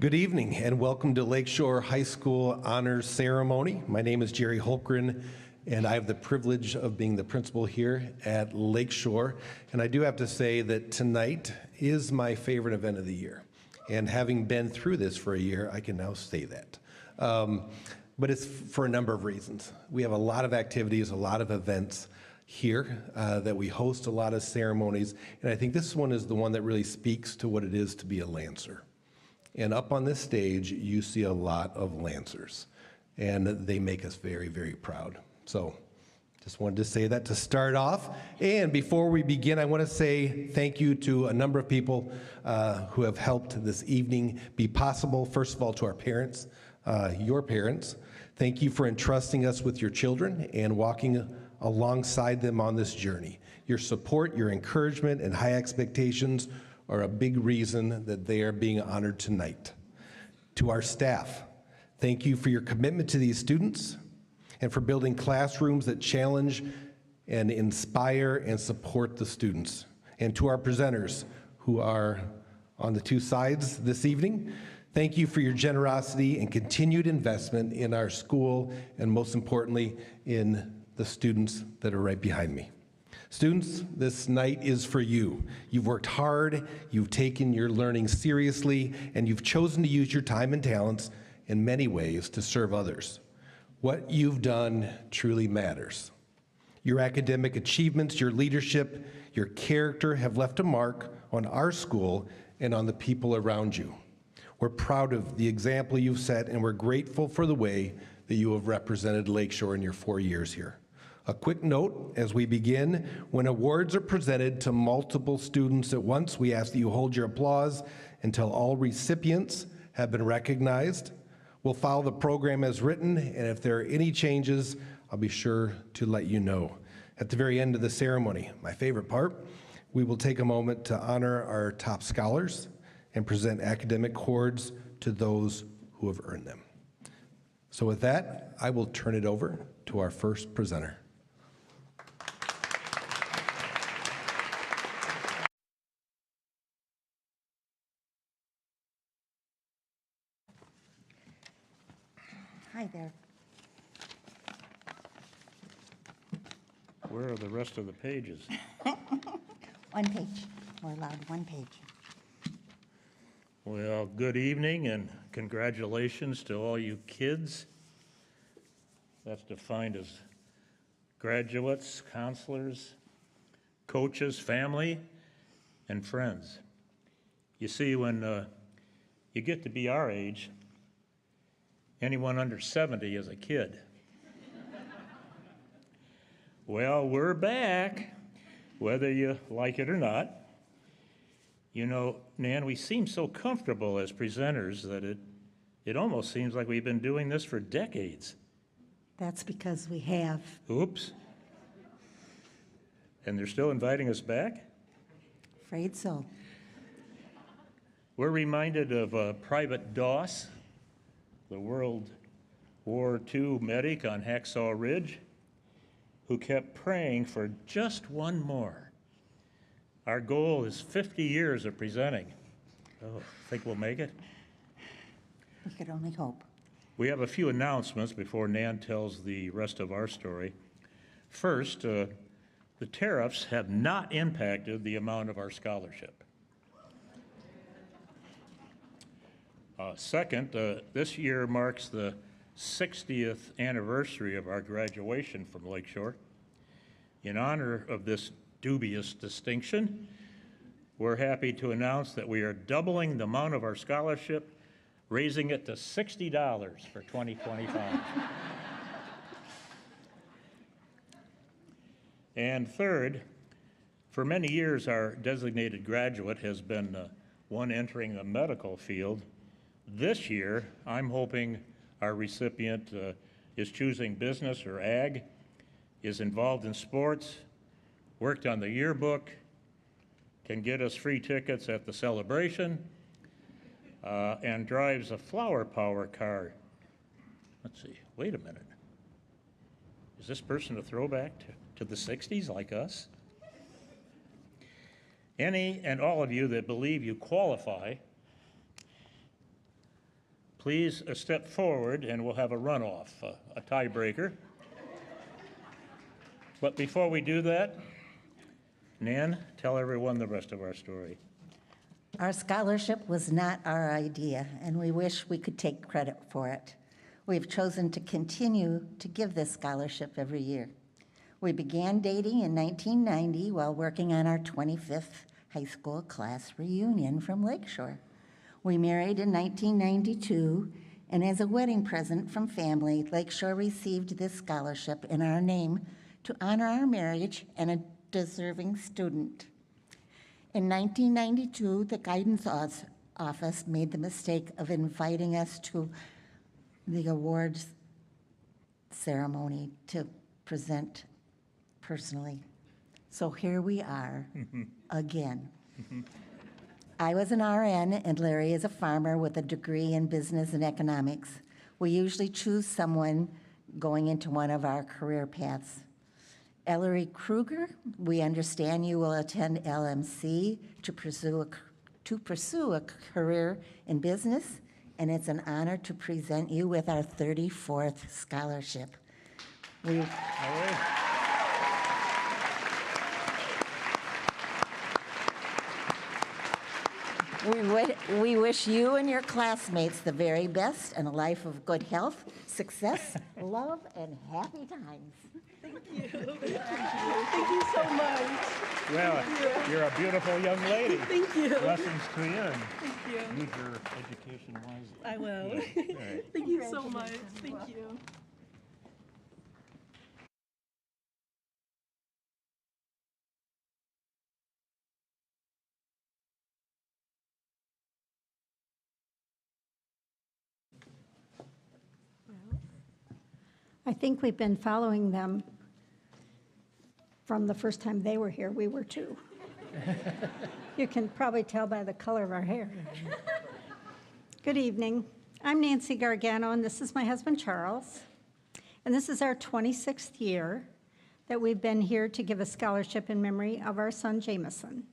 Good evening and welcome to Lakeshore High School Honors Ceremony. My name is Jerry Holmgren and I have the privilege of being the principal here at Lakeshore. And I do have to say that tonight is my favorite event of the year. And having been through this for a year, I can now say that. But it's for a number of reasons. We have a lot of activities, a lot of events here that we host, a lot of ceremonies. And I think this one is the one that really speaks to what it is to be a Lancer. And up on this stage, you see a lot of Lancers, and they make us very, very proud. So just wanted to say that to start off. And before we begin, I want to say thank you to a number of people who have helped this evening be possible. First of all, to our parents, your parents. Thank you for entrusting us with your children and walking alongside them on this journey. Your support, your encouragement, and high expectations are a big reason that they are being honored tonight. To our staff, thank you for your commitment to these students and for building classrooms that challenge and inspire and support the students. And to our presenters who are on the two sides this evening, thank you for your generosity and continued investment in our school and most importantly, in the students that are right behind me. Students, this night is for you. You've worked hard, you've taken your learning seriously, and you've chosen to use your time and talents in many ways to serve others. What you've done truly matters. Your academic achievements, your leadership, your character have left a mark on our school and on the people around you. We're proud of the example you've set, and we're grateful for the way that you have represented Lakeshore in your 4 years here. A quick note as we begin, when awards are presented to multiple students at once, we ask that you hold your applause until all recipients have been recognized. We'll follow the program as written, and if there are any changes, I'll be sure to let you know. At the very end of the ceremony, my favorite part, we will take a moment to honor our top scholars and present academic awards to those who have earned them. So with that, I will turn it over to our first presenter. Hi there. Where are the rest of the pages? One page. We're allowed one page. Well, good evening and congratulations to all you kids. That's defined as graduates, counselors, coaches, family, and friends. You see, when you get to be our age, anyone under 70 is a kid. Well, we're back, whether you like it or not. You know, Nan, we seem so comfortable as presenters that it almost seems like we've been doing this for decades. That's because we have. Oops. And they're still inviting us back? Afraid so. We're reminded of Private Doss, the World War II medic on Hacksaw Ridge, who kept praying for just one more. Our goal is 50 years of presenting. Oh, think we'll make it? We could only hope. We have a few announcements before Nan tells the rest of our story. First, the tariffs have not impacted the amount of our scholarship. Second, this year marks the 60th anniversary of our graduation from Lakeshore. In honor of this dubious distinction, we're happy to announce that we are doubling the amount of our scholarship, raising it to $60 for 2025. And third, for many years, our designated graduate has been one entering the medical field. This year, I'm hoping our recipient is choosing business or ag, is involved in sports, worked on the yearbook, can get us free tickets at the celebration, and drives a flower power car. Let's see, wait a minute. Is this person a throwback to the 60s like us? Any and all of you that believe you qualify please step forward and we'll have a runoff, a tiebreaker. But before we do that, Nan, tell everyone the rest of our story. Our scholarship was not our idea, and we wish we could take credit for it. We've chosen to continue to give this scholarship every year. We began dating in 1990 while working on our 25th high school class reunion from Lakeshore. We married in 1992, and as a wedding present from family, Lakeshore received this scholarship in our name to honor our marriage and a deserving student. In 1992, the guidance office made the mistake of inviting us to the awards ceremony to present personally. So here we are again. I was an RN and Larry is a farmer with a degree in business and economics. We usually choose someone going into one of our career paths. Ellery Kruger, we understand you will attend LMC to pursue a career in business, and it's an honor to present you with our 34th scholarship. We wish you and your classmates the very best and a life of good health, success, love, and happy times. Thank you. Thank you so much. Well, you're a beautiful young lady. Thank you. Blessings to you. And Thank you. use your education wisely. I will. All right. Thank you so much. Thank you. I think we've been following them from the first time they were here. We were too. You can probably tell by the color of our hair. Good evening. I'm Nancy Gargano, and this is my husband, Charles. And this is our 26th year that we've been here to give a scholarship in memory of our son, Jameson.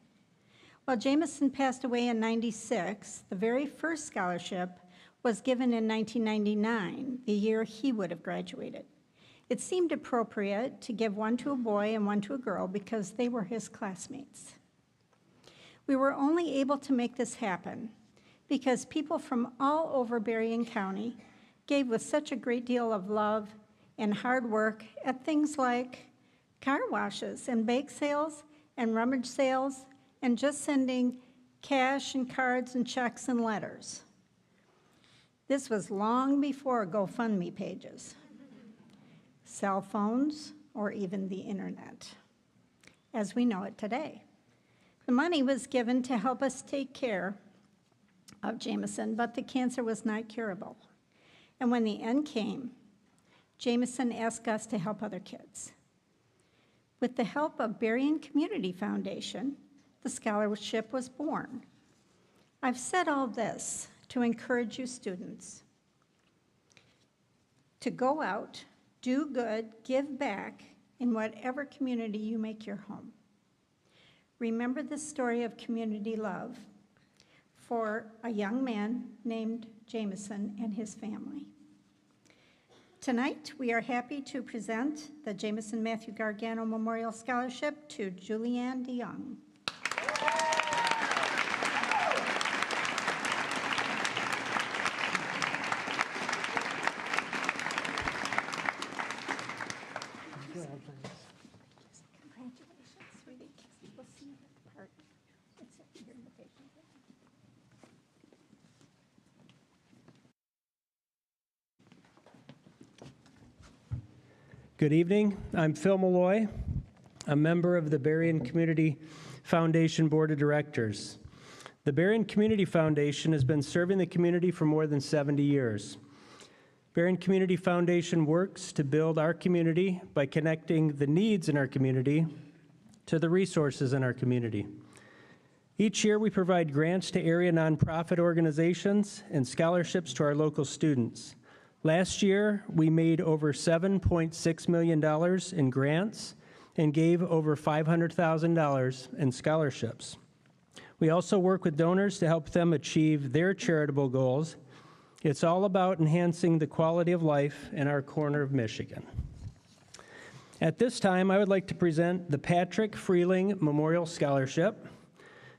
While Jameson passed away in '96, the very first scholarship was given in 1999, the year he would have graduated. It seemed appropriate to give one to a boy and one to a girl because they were his classmates. We were only able to make this happen because people from all over Berrien County gave with such a great deal of love and hard work at things like car washes and bake sales and rummage sales and just sending cash and cards and checks and letters. This was long before GoFundMe pages, cell phones, or even the internet, as we know it today. The money was given to help us take care of Jameson, but the cancer was not curable. And when the end came, Jameson asked us to help other kids. With the help of Berrien Community Foundation, the scholarship was born. I've said all this to encourage you students to go out, do good, give back in whatever community you make your home. Remember the story of community love for a young man named Jameson and his family. Tonight, we are happy to present the Jameson Matthew Gargano Memorial Scholarship to Julianne DeYoung. Good evening. I'm Phil Malloy, a member of the Berrien Community Foundation Board of Directors. The Berrien Community Foundation has been serving the community for more than 70 years. Berrien Community Foundation works to build our community by connecting the needs in our community to the resources in our community. Each year, we provide grants to area nonprofit organizations and scholarships to our local students. Last year, we made over $7.6 million in grants and gave over $500,000 in scholarships. We also work with donors to help them achieve their charitable goals It's all about enhancing the quality of life in our corner of Michigan. At this time, I would like to present the Patrick Freeling Memorial Scholarship.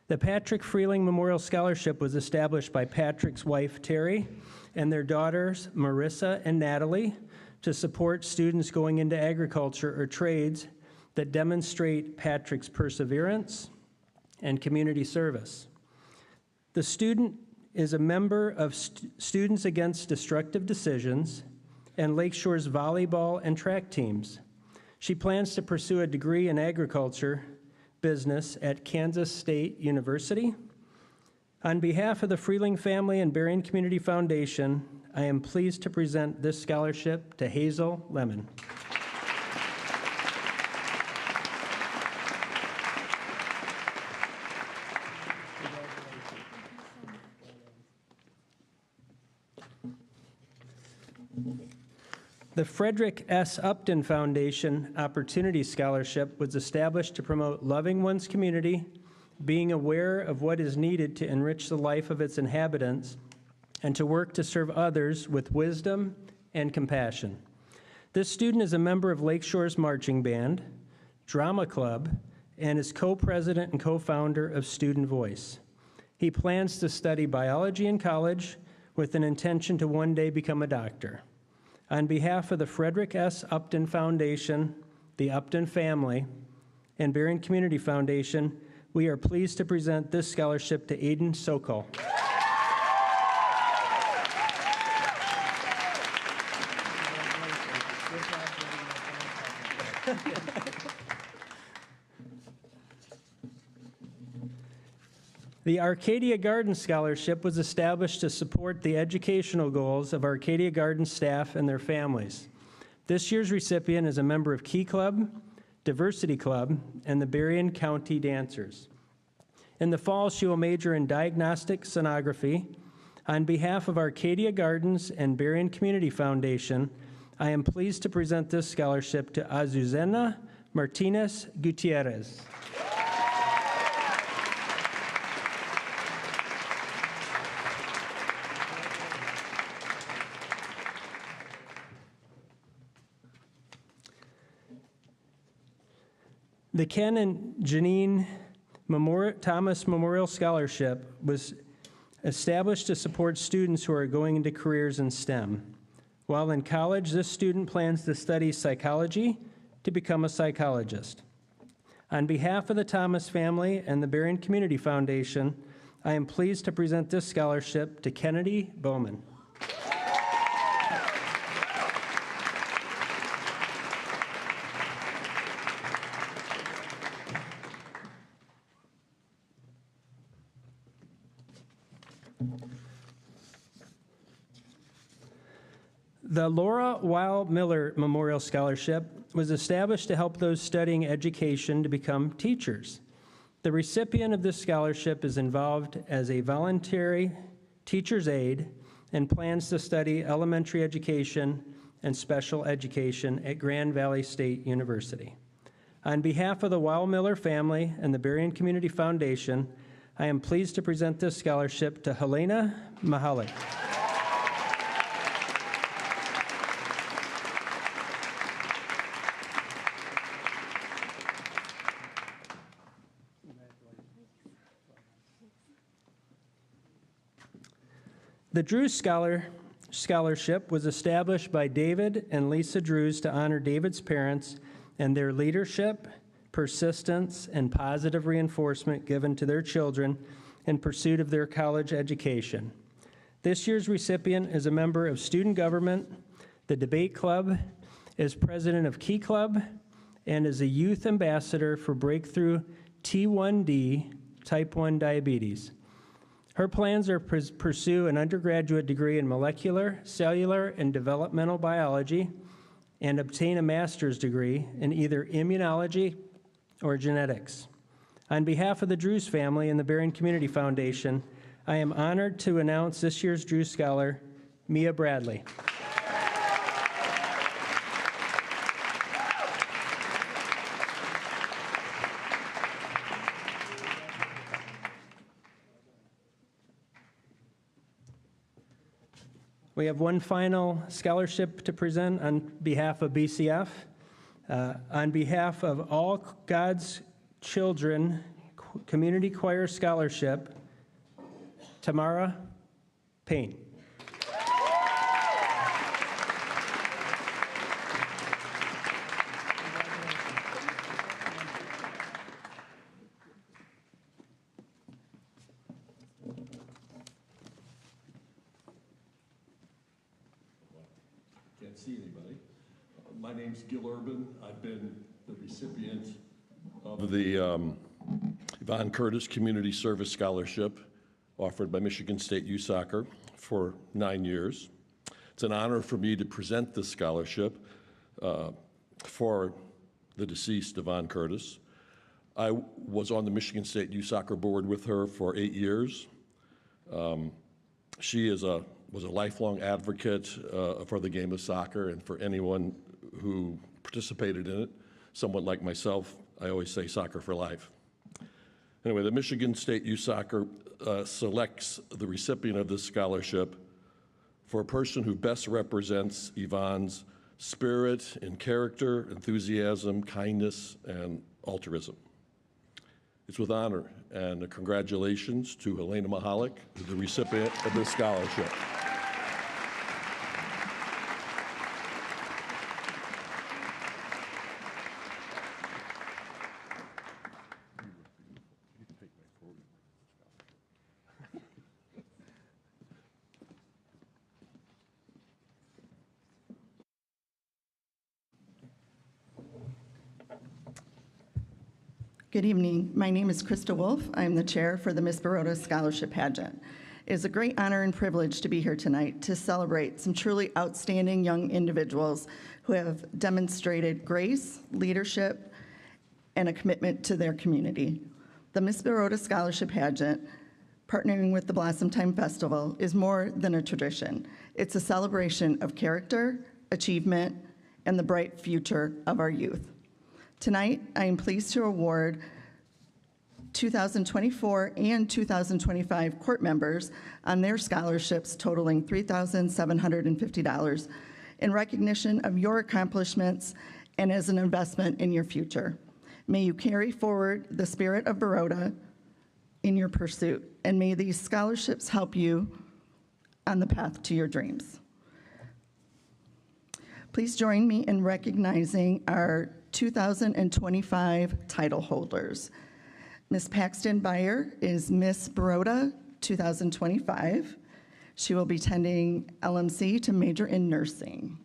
The Patrick Freeling Memorial Scholarship was established by Patrick's wife, Terry, and their daughters, Marissa and Natalie, to support students going into agriculture or trades that demonstrate Patrick's perseverance and community service. The student is a member of Students Against Destructive Decisions and Lakeshore's volleyball and track teams. She plans to pursue a degree in agriculture business at Kansas State University. On behalf of the Freeling family and Berrien Community Foundation, I am pleased to present this scholarship to Hazel Lemon. The Frederick S. Upton Foundation Opportunity Scholarship was established to promote loving one's community, being aware of what is needed to enrich the life of its inhabitants, and to work to serve others with wisdom and compassion. This student is a member of Lakeshore's marching band, drama club, and is co-president and co-founder of Student Voice. He plans to study biology in college with an intention to one day become a doctor. On behalf of the Frederick S. Upton Foundation, the Upton family, and Berrien Community Foundation, we are pleased to present this scholarship to Aiden Sokol. The Arcadia Garden Scholarship was established to support the educational goals of Arcadia Garden staff and their families. This year's recipient is a member of Key Club, Diversity Club, and the Berrien County Dancers. In the fall, she will major in diagnostic sonography. On behalf of Arcadia Gardens and Berrien Community Foundation, I am pleased to present this scholarship to Azucena Martinez Gutierrez. The Ken and Janine Thomas Memorial Scholarship was established to support students who are going into careers in STEM. While in college, this student plans to study psychology to become a psychologist. On behalf of the Thomas family and the Berrien Community Foundation, I am pleased to present this scholarship to Kennedy Bowman. The Laura Weil Miller Memorial Scholarship was established to help those studying education to become teachers. The recipient of this scholarship is involved as a voluntary teacher's aide and plans to study elementary education and special education at Grand Valley State University. On behalf of the Weil Miller family and the Berrien Community Foundation, I am pleased to present this scholarship to Helena Mahalik. The Drews Scholarship was established by David and Lisa Drews to honor David's parents and their leadership, persistence, and positive reinforcement given to their children in pursuit of their college education. This year's recipient is a member of student government, the debate club, is president of Key Club, and is a youth ambassador for Breakthrough T1D Type 1 Diabetes. Her plans are to pursue an undergraduate degree in molecular, cellular, and developmental biology and obtain a master's degree in either immunology or genetics. On behalf of the Drews family and the Berrien Community Foundation, I am honored to announce this year's Drews Scholar, Mia Bradley. We have one final scholarship to present on behalf of BCF. On behalf of All God's Children Community Choir Scholarship, Tamara Payne. Can't see anybody. My name's Gil Urban. I've been the recipient of the Yvonne Curtis Community Service Scholarship offered by Michigan State Youth Soccer for 9 years. It's an honor for me to present this scholarship for the deceased Yvonne Curtis. I was on the Michigan State Youth Soccer Board with her for 8 years. She was a lifelong advocate for the game of soccer and for anyone who participated in it. Someone like myself, I always say soccer for life. Anyway, the Michigan State Youth Soccer selects the recipient of this scholarship for a person who best represents Yvonne's spirit and character, enthusiasm, kindness, and altruism. It's with honor and congratulations to Helena Mahalik, the recipient of this scholarship. Good evening. My name is Krista Wolf. I'm the chair for the Miss Baroda Scholarship Pageant. It is a great honor and privilege to be here tonight to celebrate some truly outstanding young individuals who have demonstrated grace, leadership, and a commitment to their community. The Miss Baroda Scholarship Pageant, partnering with the Blossomtime Festival, is more than a tradition. It's a celebration of character, achievement, and the bright future of our youth. Tonight, I am pleased to award 2024 and 2025 court members on their scholarships totaling $3,750 in recognition of your accomplishments and as an investment in your future. May you carry forward the spirit of Baroda in your pursuit, and may these scholarships help you on the path to your dreams. Please join me in recognizing our 2025 title holders. Ms. Paxton Beyer is Miss Baroda 2025. She will be attending LMC to major in nursing.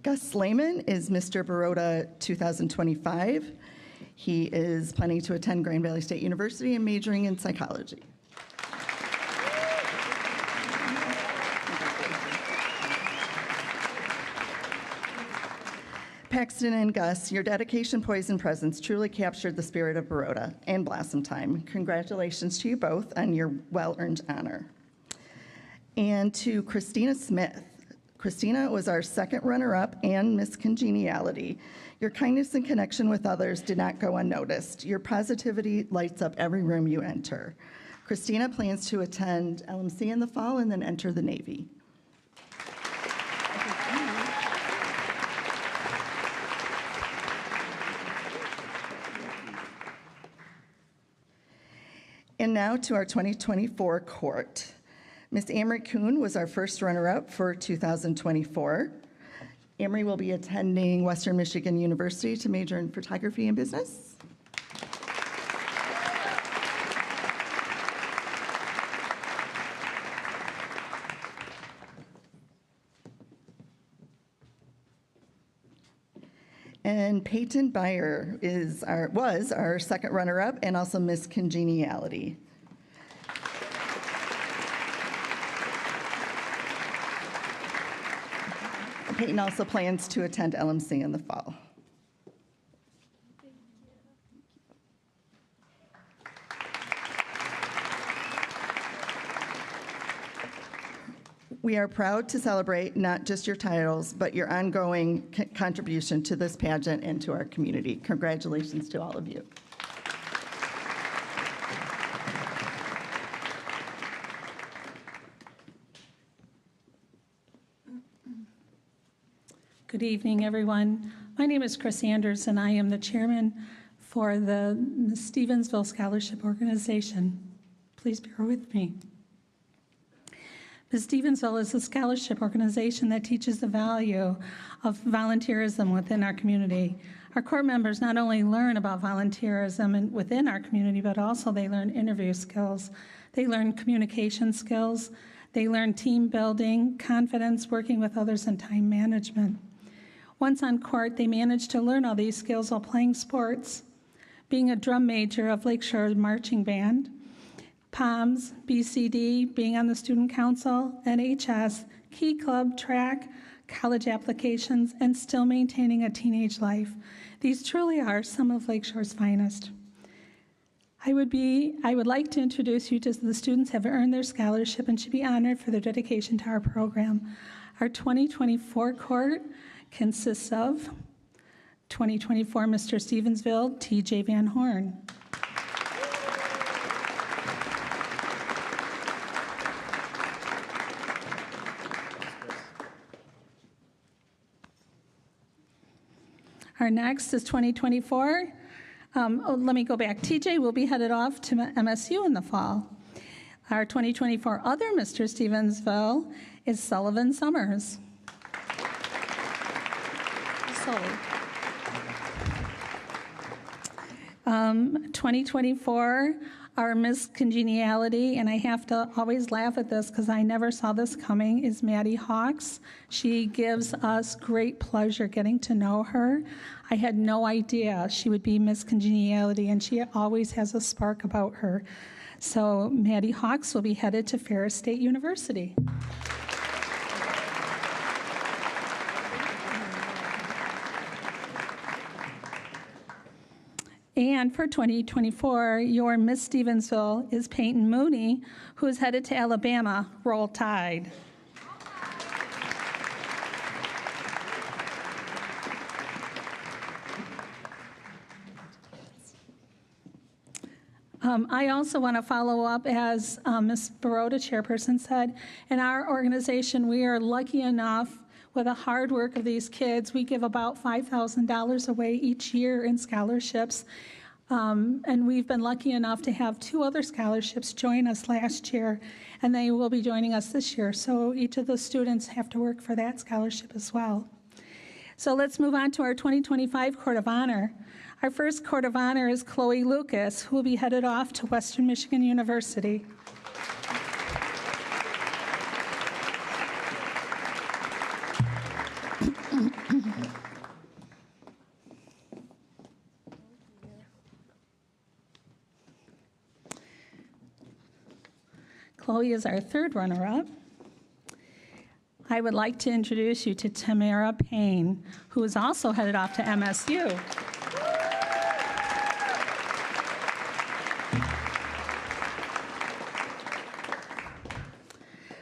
Gus Slayman is Mr. Baroda 2025. He is planning to attend Grand Valley State University and majoring in psychology. Paxton and Gus, your dedication, poise, and presence truly captured the spirit of Baroda and Blossomtime. Congratulations to you both on your well-earned honor. And to Christina Smith. Christina was our second runner-up and Miss Congeniality. Your kindness and connection with others did not go unnoticed. Your positivity lights up every room you enter. Christina plans to attend LMC in the fall and then enter the Navy. And now to our 2024 court. Ms. Amory Kuhn was our first runner-up for 2024. Amory will be attending Western Michigan University to major in photography and business. And Peyton Beyer was our second runner-up and also Miss Congeniality. Peyton also plans to attend LMC in the fall. We are proud to celebrate not just your titles, but your ongoing contribution to this pageant and to our community. Congratulations to all of you. Good evening, everyone. My name is Chris Anders, and I am the chairman for the Stevensville Scholarship Organization. Please bear with me. The Stevensville is a scholarship organization that teaches the value of volunteerism within our community. Our core members not only learn about volunteerism within our community, but also they learn interview skills. They learn communication skills. They learn team building, confidence, working with others, and time management. Once on court, they managed to learn all these skills while playing sports, being a drum major of Lakeshore Marching Band, POMS, BCD, being on the Student Council, LHS, Key Club, track, college applications, and still maintaining a teenage life. These truly are some of Lakeshore's finest. I would like to introduce you to the students who have earned their scholarship and should be honored for their dedication to our program. Our 2024 court consists of 2024 Mr. Stevensville, TJ Van Horn. Our next is 2024. Let me go back. TJ will be headed off to MSU in the fall. Our 2024 other Mr. Stevensville is Sullivan Summers. 2024, our Miss Congeniality, and I have to always laugh at this because I never saw this coming, is Maddie Hawks. She gives us great pleasure getting to know her. I had no idea she would be Miss Congeniality, and she always has a spark about her. So Maddie Hawks will be headed to Ferris State University. And for 2024, your Miss Stevensville is Peyton Mooney, who is headed to Alabama. Roll Tide. I also want to follow up, as Ms. Baroda, chairperson, said, in our organization, we are lucky enough with the hard work of these kids. We give about $5,000 away each year in scholarships. And we've been lucky enough to have 2 other scholarships join us last year, and they will be joining us this year. So each of the students have to work for that scholarship as well. So let's move on to our 2025 Court of Honor. Our first Court of Honor is Chloe Lucas, who will be headed off to Western Michigan University. Chloe is our third runner-up. I would like to introduce you to Tamara Payne, who is also headed off to MSU.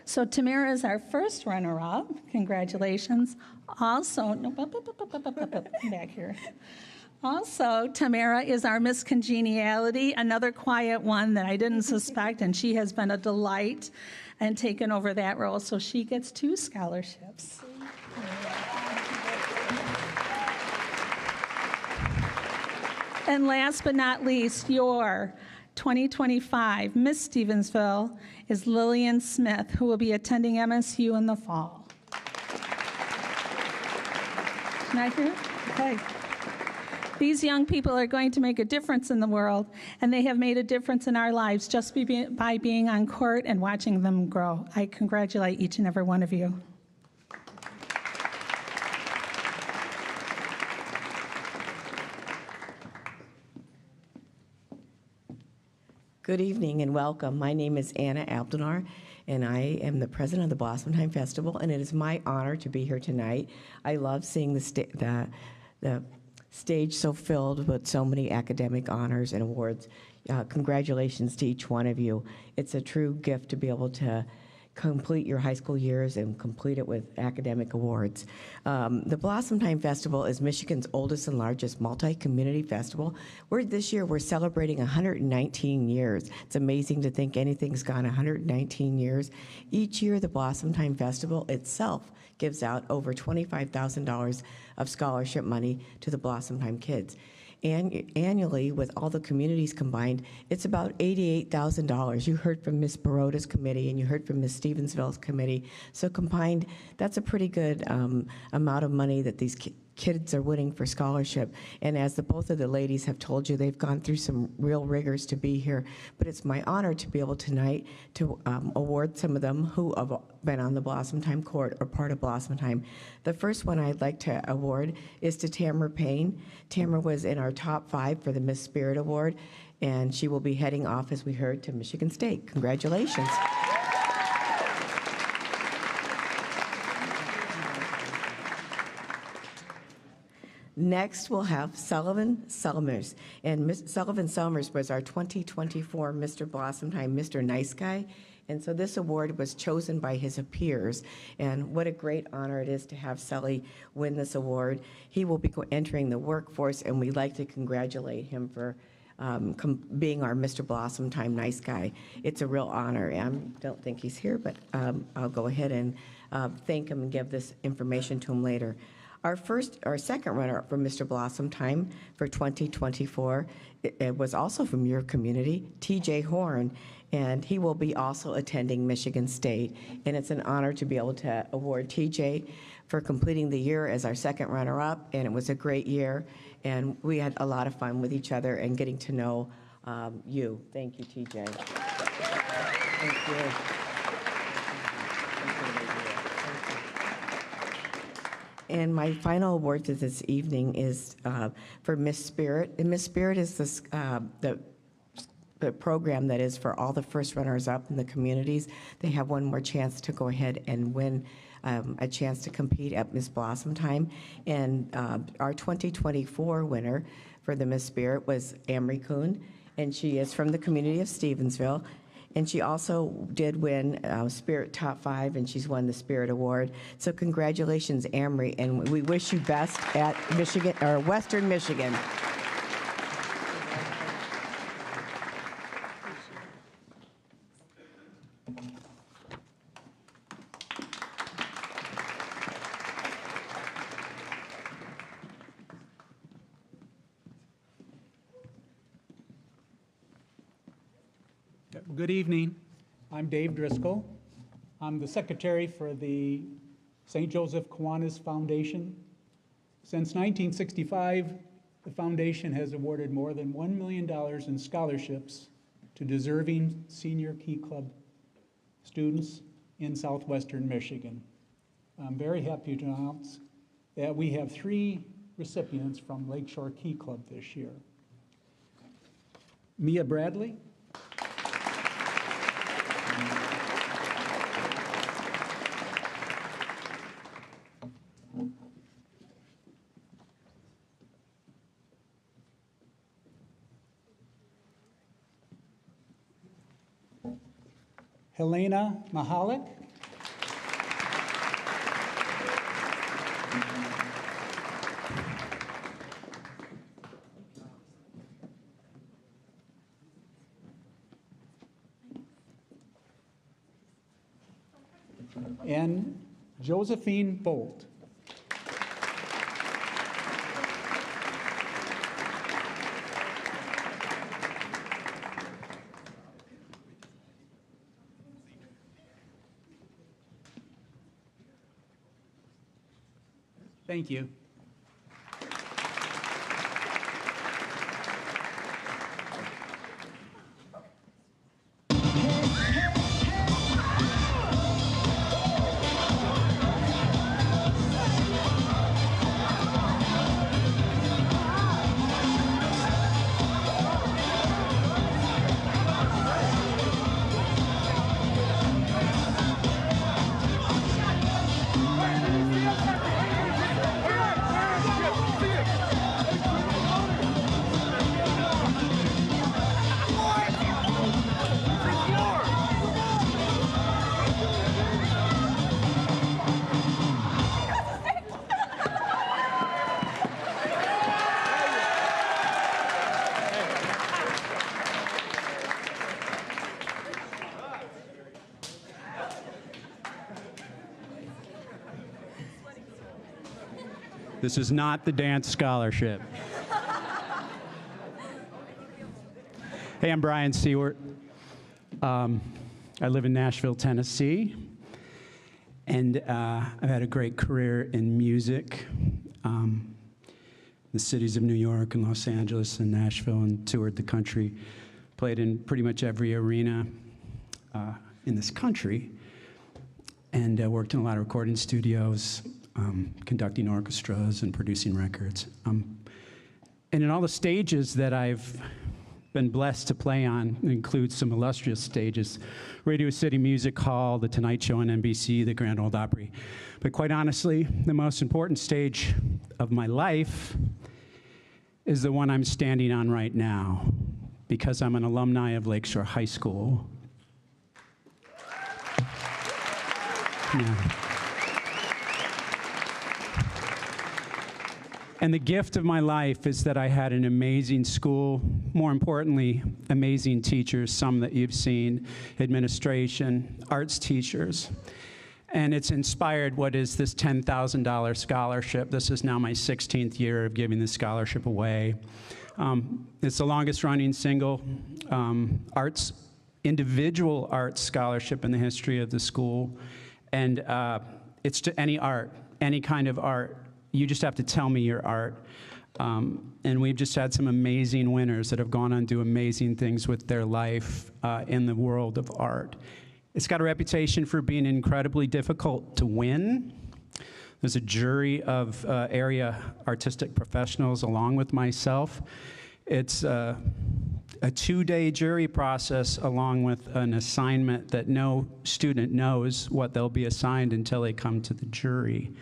So Tamara is our first runner-up. Congratulations. Also, no, come back here. Also, Tamara is our Miss Congeniality, another quiet one that I didn't suspect, and she has been a delight and taken over that role, so she gets 2 scholarships. And last but not least, your 2025 Miss Stevensville is Lillian Smith, who will be attending MSU in the fall. Can I hear? Okay. These young people are going to make a difference in the world, and they have made a difference in our lives just by being on court and watching them grow. I congratulate each and every one of you. Good evening and welcome. My name is Anna Abdelnar, and I am the president of the Blossomtime Festival, and it is my honor to be here tonight. I love seeing the stage so filled with so many academic honors and awards. Congratulations to each one of you. It's a true gift to be able to complete your high school years and complete it with academic awards. The Blossomtime Festival is Michigan's oldest and largest multi-community festival. This year we're celebrating 119 years. It's amazing to think anything's gone 119 years. Each year the Blossomtime Festival itself gives out over $25,000 of scholarship money to the Blossomtime kids. Annually, with all the communities combined, it's about $88,000. You heard from Ms. Baroda's committee, and you heard from Ms. Stevensville's committee. So combined, that's a pretty good amount of money that these kids are winning for scholarship. And as both of the ladies have told you, they've gone through some real rigors to be here. But it's my honor to be able tonight to award some of them who have been on the Blossomtime court or part of Blossomtime. The first one I'd like to award is to Tamara Payne. Tamara was in our top 5 for the Miss Spirit Award, and she will be heading off, as we heard, to Michigan State. Congratulations. Next, we'll have Sullivan Summers. And Sullivan Summers was our 2024 Mr. Blossomtime, Mr. Nice Guy. And so this award was chosen by his peers. And what a great honor it is to have Sully win this award. He will be entering the workforce, and we'd like to congratulate him for being our Mr. Blossomtime Nice Guy. It's a real honor. I don't think he's here, but I'll go ahead and thank him and give this information to him later. Our second runner-up for Mr. Blossomtime for 2024 it was also from your community, TJ Horn, and he will be also attending Michigan State. And it's an honor to be able to award TJ for completing the year as our second runner-up, and it was a great year, and we had a lot of fun with each other and getting to know you. Thank you, TJ. Thank you. And my final award to this evening is for Miss Spirit. And Miss Spirit is this, the program that is for all the first runners up in the communities. They have one more chance to go ahead and win a chance to compete at Miss Blossomtime. And our 2024 winner for the Miss Spirit was Amory Kuhn, and she is from the community of Stevensville. And she also did win Spirit Top 5, and she's won the Spirit Award. So congratulations, Amory, and we wish you best at Michigan or Western Michigan. Good evening. I'm Dave Driscoll. I'm the secretary for the St. Joseph Kiwanis Foundation. Since 1965, the foundation has awarded more than $1 million in scholarships to deserving senior Key Club students in southwestern Michigan. I'm very happy to announce that we have 3 recipients from Lakeshore Key Club this year. Mia Bradley, Helena Mahalik, and Josephine Bolt. Thank you. This is not the dance scholarship. Hey, I'm Brian Seart. I live in Nashville, Tennessee, and I've had a great career in music. The cities of New York and Los Angeles and Nashville, and toured the country, played in pretty much every arena in this country, and worked in a lot of recording studios, conducting orchestras and producing records. And in all the stages that I've been blessed to play on, includes some illustrious stages: Radio City Music Hall, The Tonight Show on NBC, the Grand Ole Opry. But quite honestly, the most important stage of my life is the one I'm standing on right now, because I'm an alumni of Lakeshore High School. Yeah. And the gift of my life is that I had an amazing school, more importantly, amazing teachers, some that you've seen, administration, arts teachers. And it's inspired what is this $10,000 scholarship. This is now my 16th year of giving this scholarship away. It's the longest running single individual arts scholarship in the history of the school. And it's to any art, any kind of art. You just have to tell me your art. And we've just had some amazing winners that have gone on to do amazing things with their life in the world of art. It's got a reputation for being incredibly difficult to win. There's a jury of area artistic professionals along with myself. It's a 2-day jury process along with an assignment that no student knows what they'll be assigned until they come to the jury.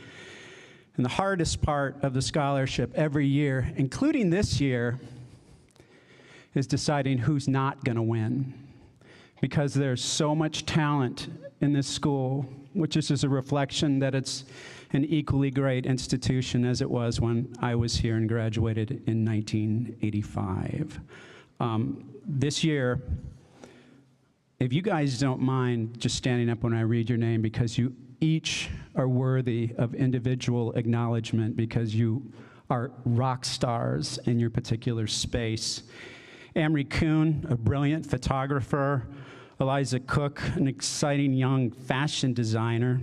And the hardest part of the scholarship every year, including this year, is deciding who's not going to win. Because there's so much talent in this school, which is just a reflection that it's an equally great institution as it was when I was here and graduated in 1985. This year, if you guys don't mind just standing up when I read your name, because you each are worthy of individual acknowledgement, because you are rock stars in your particular space. Amory Kuhn, a brilliant photographer. Eliza Cook, an exciting young fashion designer.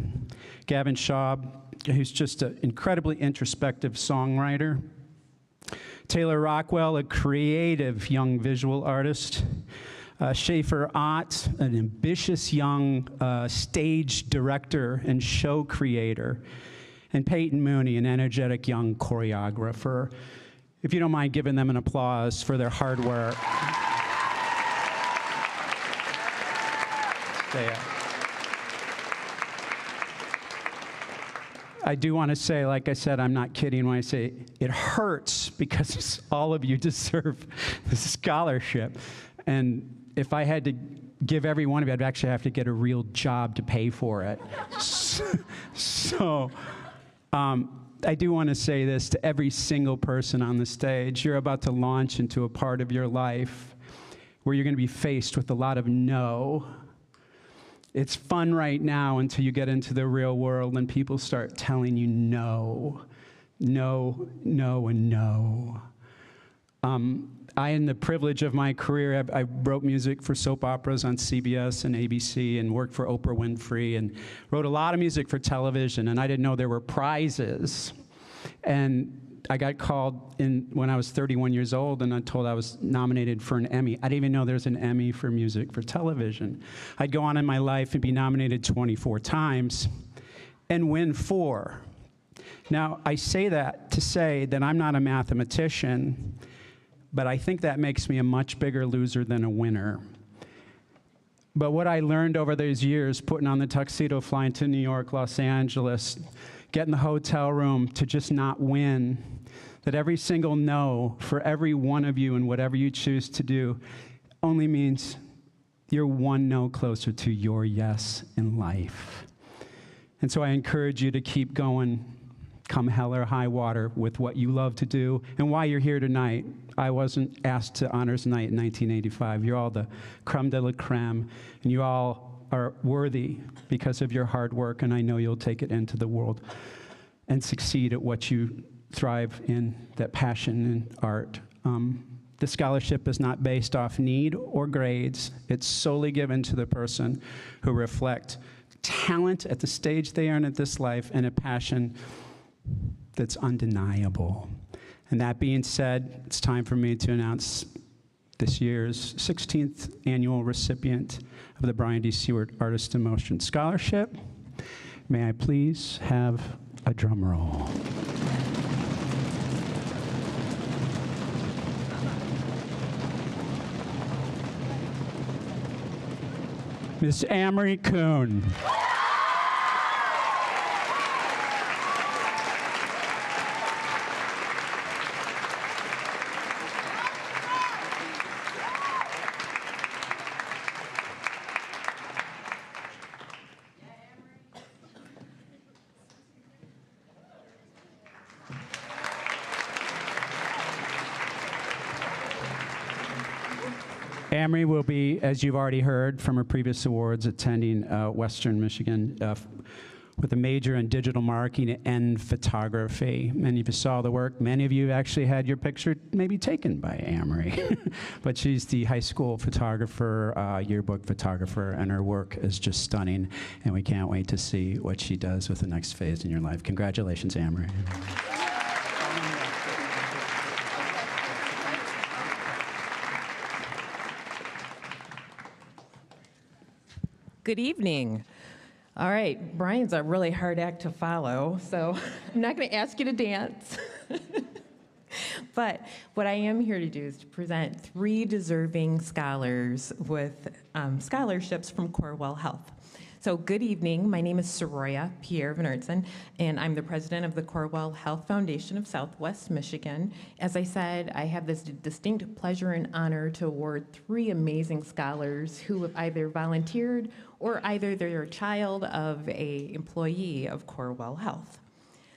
Gavin Schaub, who's just an incredibly introspective songwriter. Taylor Rockwell, a creative young visual artist. Schaefer Ott, an ambitious young stage director and show creator. And Peyton Mooney, an energetic young choreographer. If you don't mind giving them an applause for their hard work. I do want to say, like I said, I'm not kidding when I say it hurts, because all of you deserve the scholarship. And if I had to give every one of you, I'd actually have to get a real job to pay for it. So I do want to say this to every single person on the stage. You're about to launch into a part of your life where you're going to be faced with a lot of no. It's fun right now until you get into the real world and people start telling you no, no, no, and no. I, in the privilege of my career, I wrote music for soap operas on CBS and ABC, and worked for Oprah Winfrey, and wrote a lot of music for television, and I didn't know there were prizes. And I got called in when I was 31 years old, and I told I was nominated for an Emmy. I didn't even know there's an Emmy for music for television. I'd go on in my life and be nominated 24 times and win 4. Now, I say that to say that I'm not a mathematician, but I think that makes me a much bigger loser than a winner. But what I learned over those years, putting on the tuxedo, flying to New York, Los Angeles, getting the hotel room to just not win, that every single no for every one of you and whatever you choose to do only means you're one no closer to your yes in life. And so I encourage you to keep going, come hell or high water, with what you love to do and why you're here tonight. I wasn't asked to Honors Night in 1985. You're all the creme de la creme, and you all are worthy because of your hard work, and I know you'll take it into the world and succeed at what you thrive in that passion in art. The scholarship is not based off need or grades. It's solely given to the person who reflect talent at the stage they are in at this life and a passion that's undeniable. And that being said, it's time for me to announce this year's 16th annual recipient of the Brian D. Seart Artist in Motion Scholarship. May I please have a drum roll? Miss Amory Kuhn. Amory will be, as you've already heard from her previous awards, attending Western Michigan with a major in digital marketing and photography. Many of you saw the work. Many of you actually had your picture maybe taken by Amory. But she's the high school photographer, yearbook photographer, and her work is just stunning, and we can't wait to see what she does with the next phase in your life. Congratulations, Amory. Good evening. All right, Brian's a really hard act to follow, so I'm not going to ask you to dance. But what I am here to do is to present 3 deserving scholars with scholarships from Corewell Health. So good evening. My name is Soraya Pierre Vanartson, and I'm the president of the Corewell Health Foundation of Southwest Michigan. As I said, I have this distinct pleasure and honor to award 3 amazing scholars who have either volunteered or either they're a child of an employee of Corewell Health.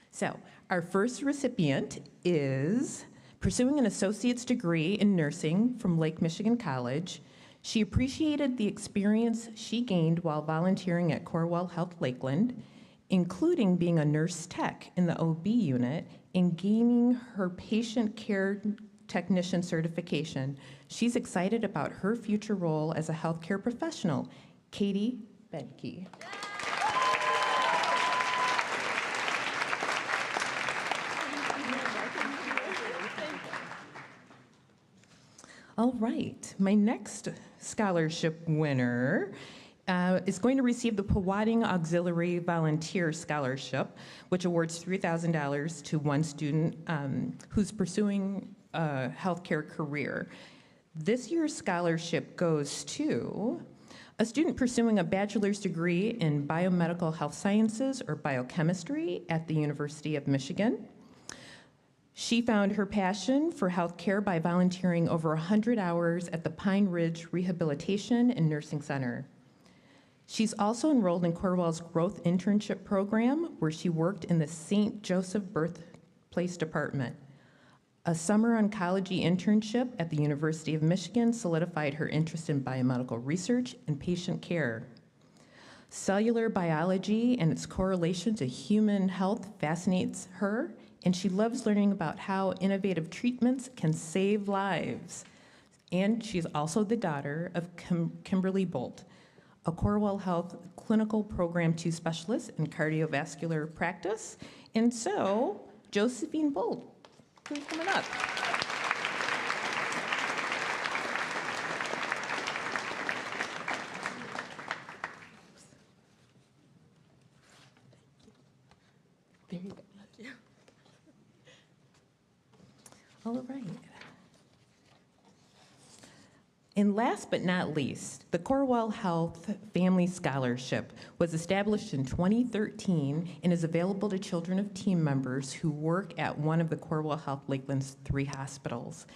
So our first recipient is pursuing an associate's degree in nursing from Lake Michigan College. She appreciated the experience she gained while volunteering at Corewell Health Lakeland, including being a nurse tech in the OB unit and gaining her patient care technician certification. She's excited about her future role as a healthcare professional. Katie Bedke. All right, my next scholarship winner is going to receive the Pawading Auxiliary Volunteer Scholarship, which awards $3,000 to one student who's pursuing a healthcare career. This year's scholarship goes to a student pursuing a bachelor's degree in biomedical health sciences or biochemistry at the University of Michigan. She found her passion for healthcare by volunteering over 100 hours at the Pine Ridge Rehabilitation and Nursing Center. She's also enrolled in Corewell's Growth Internship Program, where she worked in the St. Joseph Birthplace Department. A summer oncology internship at the University of Michigan solidified her interest in biomedical research and patient care. Cellular biology and its correlation to human health fascinates her, and she loves learning about how innovative treatments can save lives. And she's also the daughter of Kimberly Bolt, a Corewell Health Clinical Program 2 specialist in cardiovascular practice. And so, Josephine Bolt, who's coming up? There you go. All right. And last but not least, the Corewell Health Family Scholarship was established in 2013 and is available to children of team members who work at one of the Corewell Health Lakeland's 3 hospitals.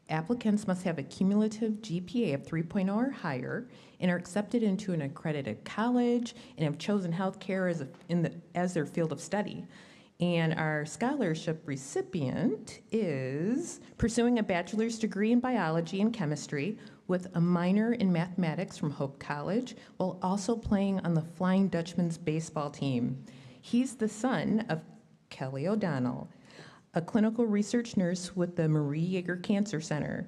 Applicants must have a cumulative GPA of 3.0 or higher and are accepted into an accredited college and have chosen healthcare as their field of study. And our scholarship recipient is pursuing a bachelor's degree in biology and chemistry with a minor in mathematics from Hope College, while also playing on the Flying Dutchman's baseball team. He's the son of Kelly O'Donnell, a clinical research nurse with the Marie Yeager Cancer Center.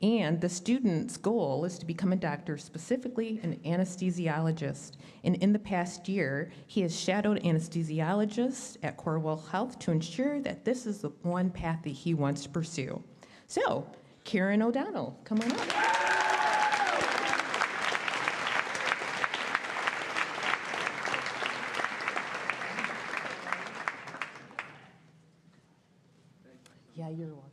And the student's goal is to become a doctor, specifically an anesthesiologist. And in the past year, he has shadowed anesthesiologists at Corewell Health to ensure that this is the one path that he wants to pursue. So, Karen O'Donnell, come on up. Yeah, you're welcome.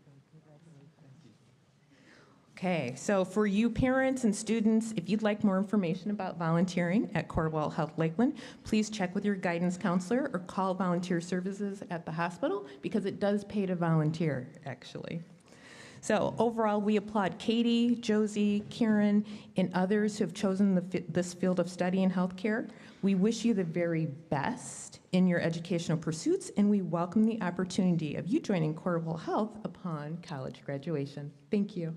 Okay, so for you parents and students, if you'd like more information about volunteering at Corewell Health Lakeland, please check with your guidance counselor or call volunteer services at the hospital because it does pay to volunteer, actually. So overall, we applaud Katie, Josie, Karen, and others who have chosen this field of study in healthcare. We wish you the very best in your educational pursuits, and we welcome the opportunity of you joining Corewell Health upon college graduation. Thank you.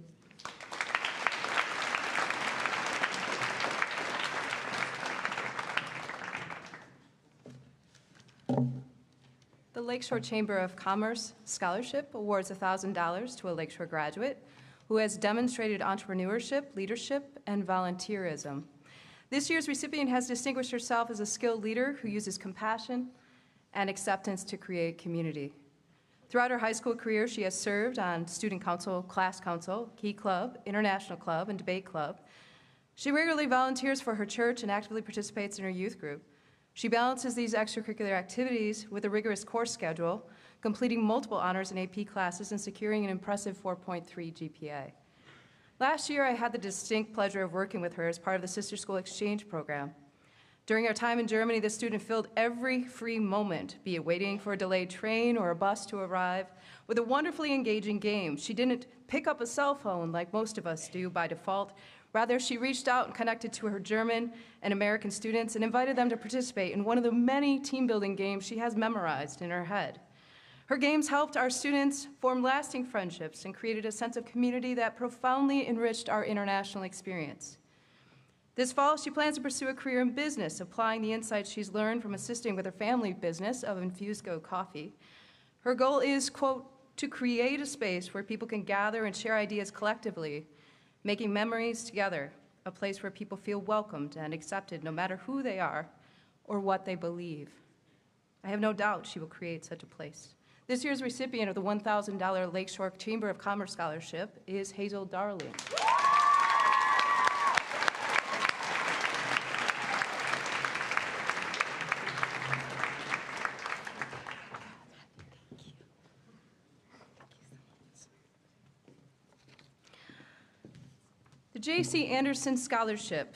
The Lakeshore Chamber of Commerce Scholarship awards $1,000 to a Lakeshore graduate who has demonstrated entrepreneurship, leadership, and volunteerism. This year's recipient has distinguished herself as a skilled leader who uses compassion and acceptance to create community. Throughout her high school career, she has served on student council, class council, Key Club, International Club, and Debate Club. She regularly volunteers for her church and actively participates in her youth group. She balances these extracurricular activities with a rigorous course schedule, completing multiple honors and AP classes and securing an impressive 4.3 GPA. Last year, I had the distinct pleasure of working with her as part of the Sister School Exchange program. During our time in Germany, the student filled every free moment, be it waiting for a delayed train or a bus to arrive, with a wonderfully engaging game. She didn't pick up a cell phone like most of us do by default. Rather, she reached out and connected to her German and American students and invited them to participate in one of the many team-building games she has memorized in her head. Her games helped our students form lasting friendships and created a sense of community that profoundly enriched our international experience. This fall, she plans to pursue a career in business, applying the insights she's learned from assisting with her family business of Infusco Coffee. Her goal is, quote, to create a space where people can gather and share ideas collectively, making memories together, a place where people feel welcomed and accepted no matter who they are or what they believe. I have no doubt she will create such a place. This year's recipient of the $1,000 Lakeshore Chamber of Commerce Scholarship is Hazel Darling. The J.C. Anderson Scholarship.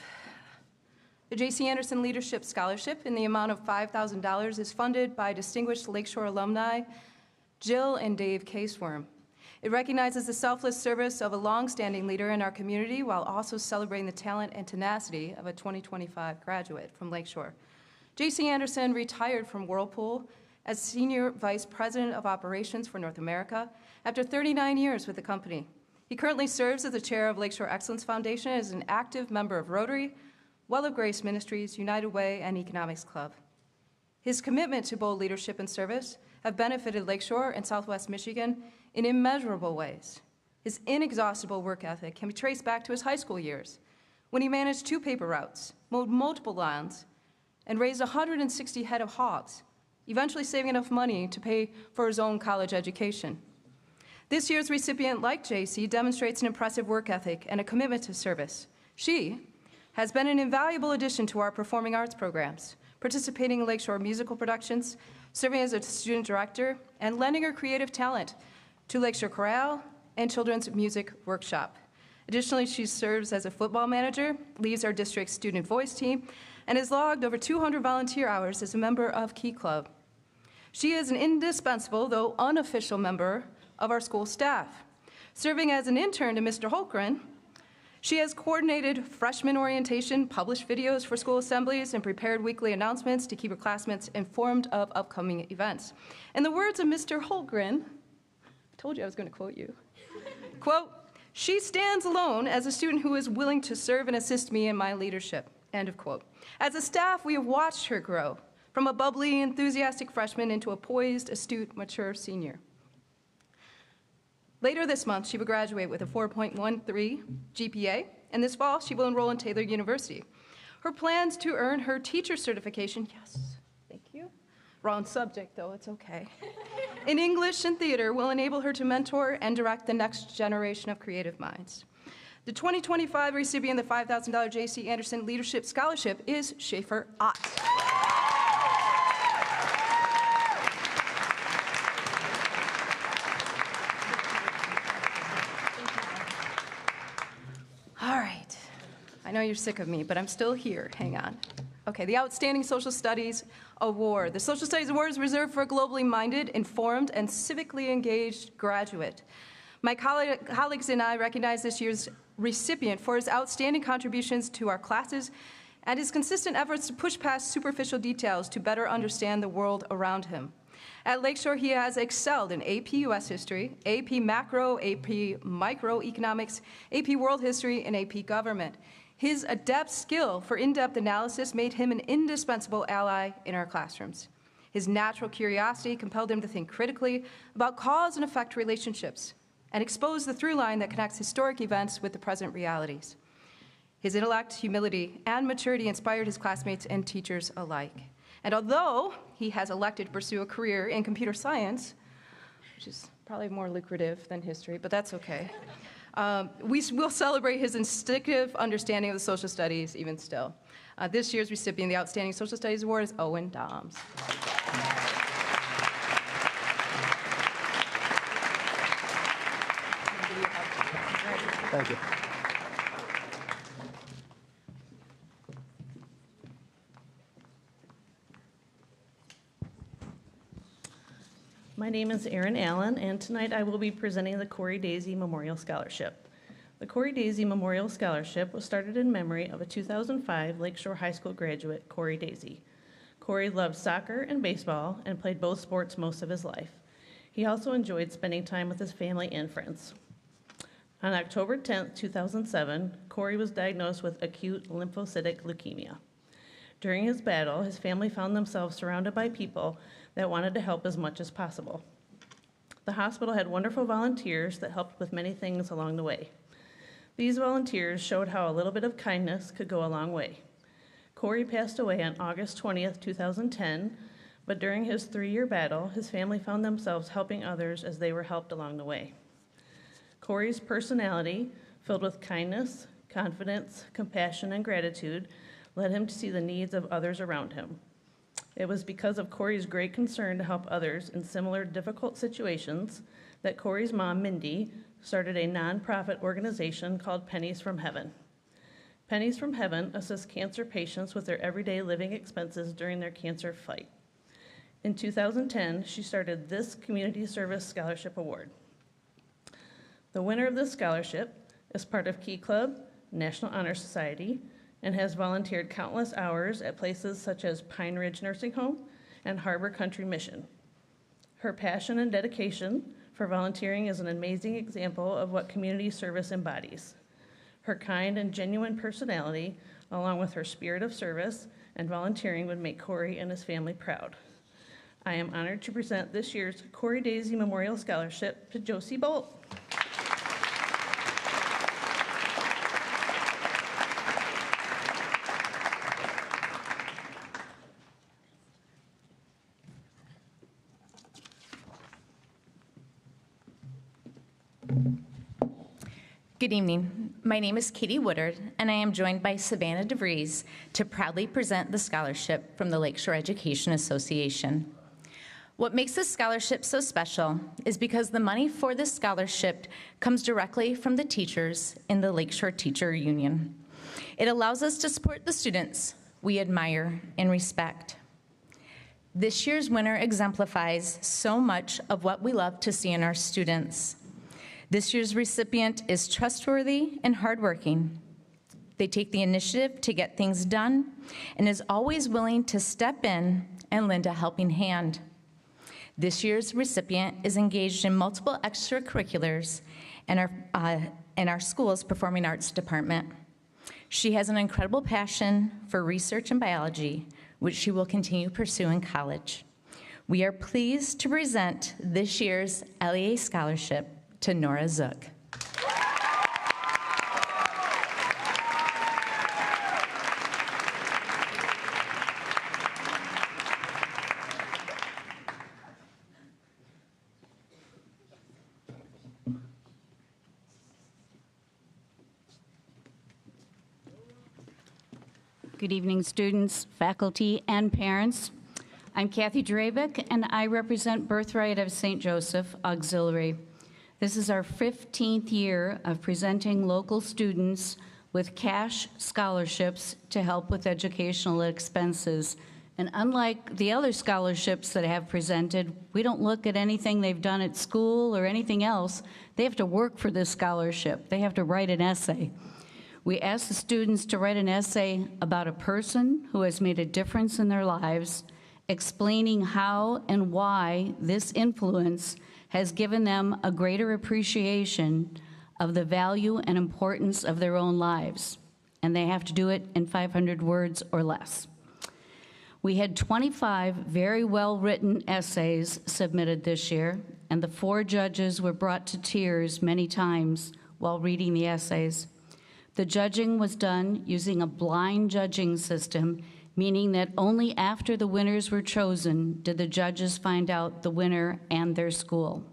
The J.C. Anderson Leadership Scholarship in the amount of $5,000 is funded by distinguished Lakeshore alumni Jill and Dave Caseworm. It recognizes the selfless service of a longstanding leader in our community while also celebrating the talent and tenacity of a 2025 graduate from Lakeshore. J.C. Anderson retired from Whirlpool as Senior Vice President of Operations for North America after 39 years with the company. He currently serves as the chair of Lakeshore Excellence Foundation and is an active member of Rotary, Well of Grace Ministries, United Way, and Economics Club. His commitment to bold leadership and service have benefited Lakeshore and Southwest Michigan in immeasurable ways. His inexhaustible work ethic can be traced back to his high school years, when he managed 2 paper routes, mowed multiple lawns, and raised 160 head of hogs, eventually saving enough money to pay for his own college education. This year's recipient, like JC, demonstrates an impressive work ethic and a commitment to service. She has been an invaluable addition to our performing arts programs, participating in Lakeshore musical productions, serving as a student director, and lending her creative talent to Lakeshore Chorale and Children's Music Workshop. Additionally, she serves as a football manager, leads our district's student voice team, and has logged over 200 volunteer hours as a member of Key Club. She is an indispensable, though unofficial member of our school staff. Serving as an intern to Mr. Holgren, she has coordinated freshman orientation, published videos for school assemblies, and prepared weekly announcements to keep her classmates informed of upcoming events. In the words of Mr. Holgren, I told you I was going to quote you, quote, "She stands alone as a student who is willing to serve and assist me in my leadership," end of quote. As a staff, we have watched her grow from a bubbly, enthusiastic freshman into a poised, astute, mature senior. Later this month, she will graduate with a 4.13 GPA, and this fall, she will enroll in Taylor University. Her plans to earn her teacher certification, yes, thank you, wrong subject though, it's okay, in English and theater will enable her to mentor and direct the next generation of creative minds. The 2025 recipient of the $5,000 J.C. Anderson Leadership Scholarship is Schaefer Ott. All right, I know you're sick of me, but I'm still here, hang on. Okay, the Outstanding Social Studies Award. The Social Studies Award is reserved for a globally minded, informed, and civically engaged graduate. My colleagues and I recognize this year's recipient for his outstanding contributions to our classes and his consistent efforts to push past superficial details to better understand the world around him. At Lakeshore, he has excelled in AP US History, AP Macro, AP Microeconomics, AP World History, and AP Government. His adept skill for in-depth analysis made him an indispensable ally in our classrooms. His natural curiosity compelled him to think critically about cause and effect relationships and expose the through line that connects historic events with the present realities. His intellect, humility, and maturity inspired his classmates and teachers alike. And although he has elected to pursue a career in computer science, which is probably more lucrative than history, but that's okay, we will celebrate his instinctive understanding of the social studies even still. This year's recipient of the Outstanding Social Studies Award is Owen Doms. Thank you. My name is Erin Allen, and tonight I will be presenting the Corey Daisy Memorial Scholarship. The Corey Daisy Memorial Scholarship was started in memory of a 2005 Lakeshore High School graduate, Corey Daisy. Corey loved soccer and baseball and played both sports most of his life. He also enjoyed spending time with his family and friends. On October 10, 2007, Corey was diagnosed with acute lymphocytic leukemia. During his battle, his family found themselves surrounded by people that wanted to help as much as possible. The hospital had wonderful volunteers that helped with many things along the way. These volunteers showed how a little bit of kindness could go a long way. Corey passed away on August 20th, 2010, but during his 3-year battle, his family found themselves helping others as they were helped along the way. Corey's personality, filled with kindness, confidence, compassion, and gratitude, led him to see the needs of others around him. It was because of Corey's great concern to help others in similar difficult situations that Corey's mom, Mindy, started a nonprofit organization called Pennies from Heaven. Pennies from Heaven assists cancer patients with their everyday living expenses during their cancer fight. In 2010, she started this Community Service Scholarship Award. The winner of this scholarship is part of Key Club, National Honor Society, and has volunteered countless hours at places such as Pine Ridge Nursing Home and Harbor Country Mission. Her passion and dedication for volunteering is an amazing example of what community service embodies. Her kind and genuine personality, along with her spirit of service and volunteering, would make Corey and his family proud. I am honored to present this year's Corey Daisy Memorial Scholarship to Josie Bolt. Good evening. My name is Katie Woodard, and I am joined by Savannah DeVries to proudly present the scholarship from the Lakeshore Education Association. What makes this scholarship so special is because the money for this scholarship comes directly from the teachers in the Lakeshore Teacher Union. It allows us to support the students we admire and respect. This year's winner exemplifies so much of what we love to see in our students. This year's recipient is trustworthy and hardworking. They take the initiative to get things done and is always willing to step in and lend a helping hand. This year's recipient is engaged in multiple extracurriculars in our school's performing arts department. She has an incredible passion for research and biology, which she will continue to pursue in college. We are pleased to present this year's LEA Scholarship to Nora Zook. Good evening, students, faculty, and parents. I'm Kathy Drabick, and I represent Birthright of St. Joseph Auxiliary. This is our 15th year of presenting local students with cash scholarships to help with educational expenses. And unlike the other scholarships that I have presented, we don't look at anything they've done at school or anything else. They have to work for this scholarship. They have to write an essay. We ask the students to write an essay about a person who has made a difference in their lives, explaining how and why this influence has given them a greater appreciation of the value and importance of their own lives. And they have to do it in 500 words or less. We had 25 very well-written essays submitted this year, and the 4 judges were brought to tears many times while reading the essays. The judging was done using a blind judging system, meaning that only after the winners were chosen did the judges find out the winner and their school.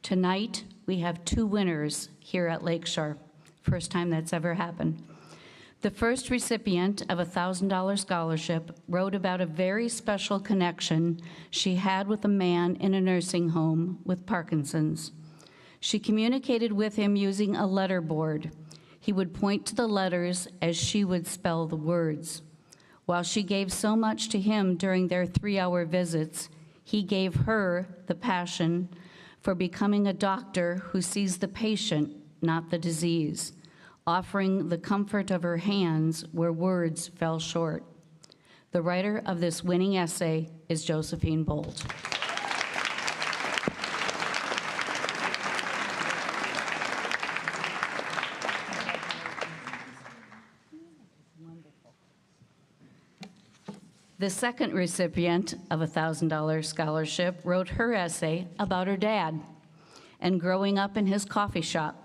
Tonight, we have 2 winners here at Lakeshore. First time that's ever happened. The first recipient of a $1,000 scholarship wrote about a very special connection she had with a man in a nursing home with Parkinson's. She communicated with him using a letter board. He would point to the letters as she would spell the words. While she gave so much to him during their 3-hour visits, he gave her the passion for becoming a doctor who sees the patient, not the disease, offering the comfort of her hands where words fell short. The writer of this winning essay is Josephine Bolt. The second recipient of a $1,000 scholarship wrote her essay about her dad and growing up in his coffee shop.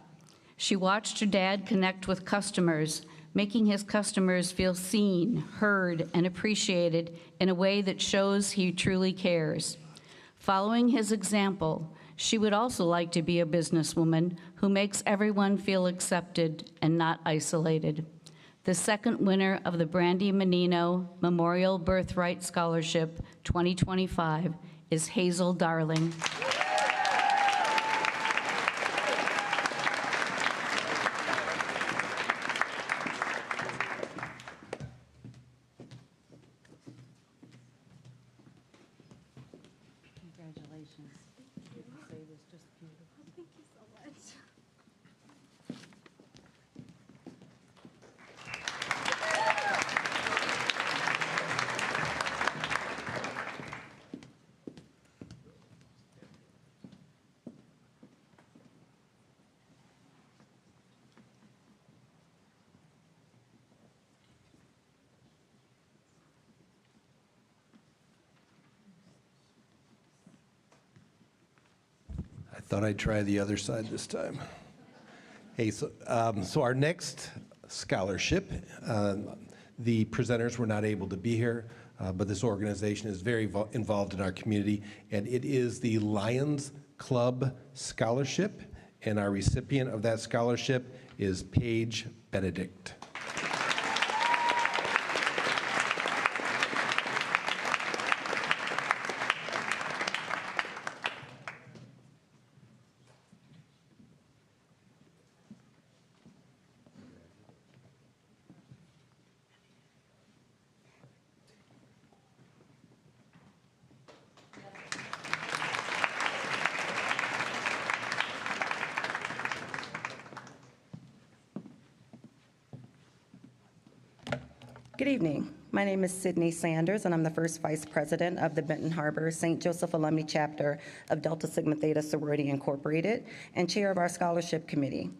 She watched her dad connect with customers, making his customers feel seen, heard, and appreciated in a way that shows he truly cares. Following his example, she would also like to be a businesswoman who makes everyone feel accepted and not isolated. The second winner of the Brandy Menino Memorial Birthright Scholarship 2025 is Hazel Darling. Congratulations. Your essay was just beautiful. Thank you so much. I thought I'd try the other side this time. Hey, so our next scholarship, the presenters were not able to be here, but this organization is very involved in our community, and it is the Lions Club Scholarship, and our recipient of that scholarship is Paige Benedict. Good evening. My name is Sydney Sanders, and I'm the first vice president of the Benton Harbor St. Joseph Alumni Chapter of Delta Sigma Theta Sorority Incorporated and chair of our scholarship committee.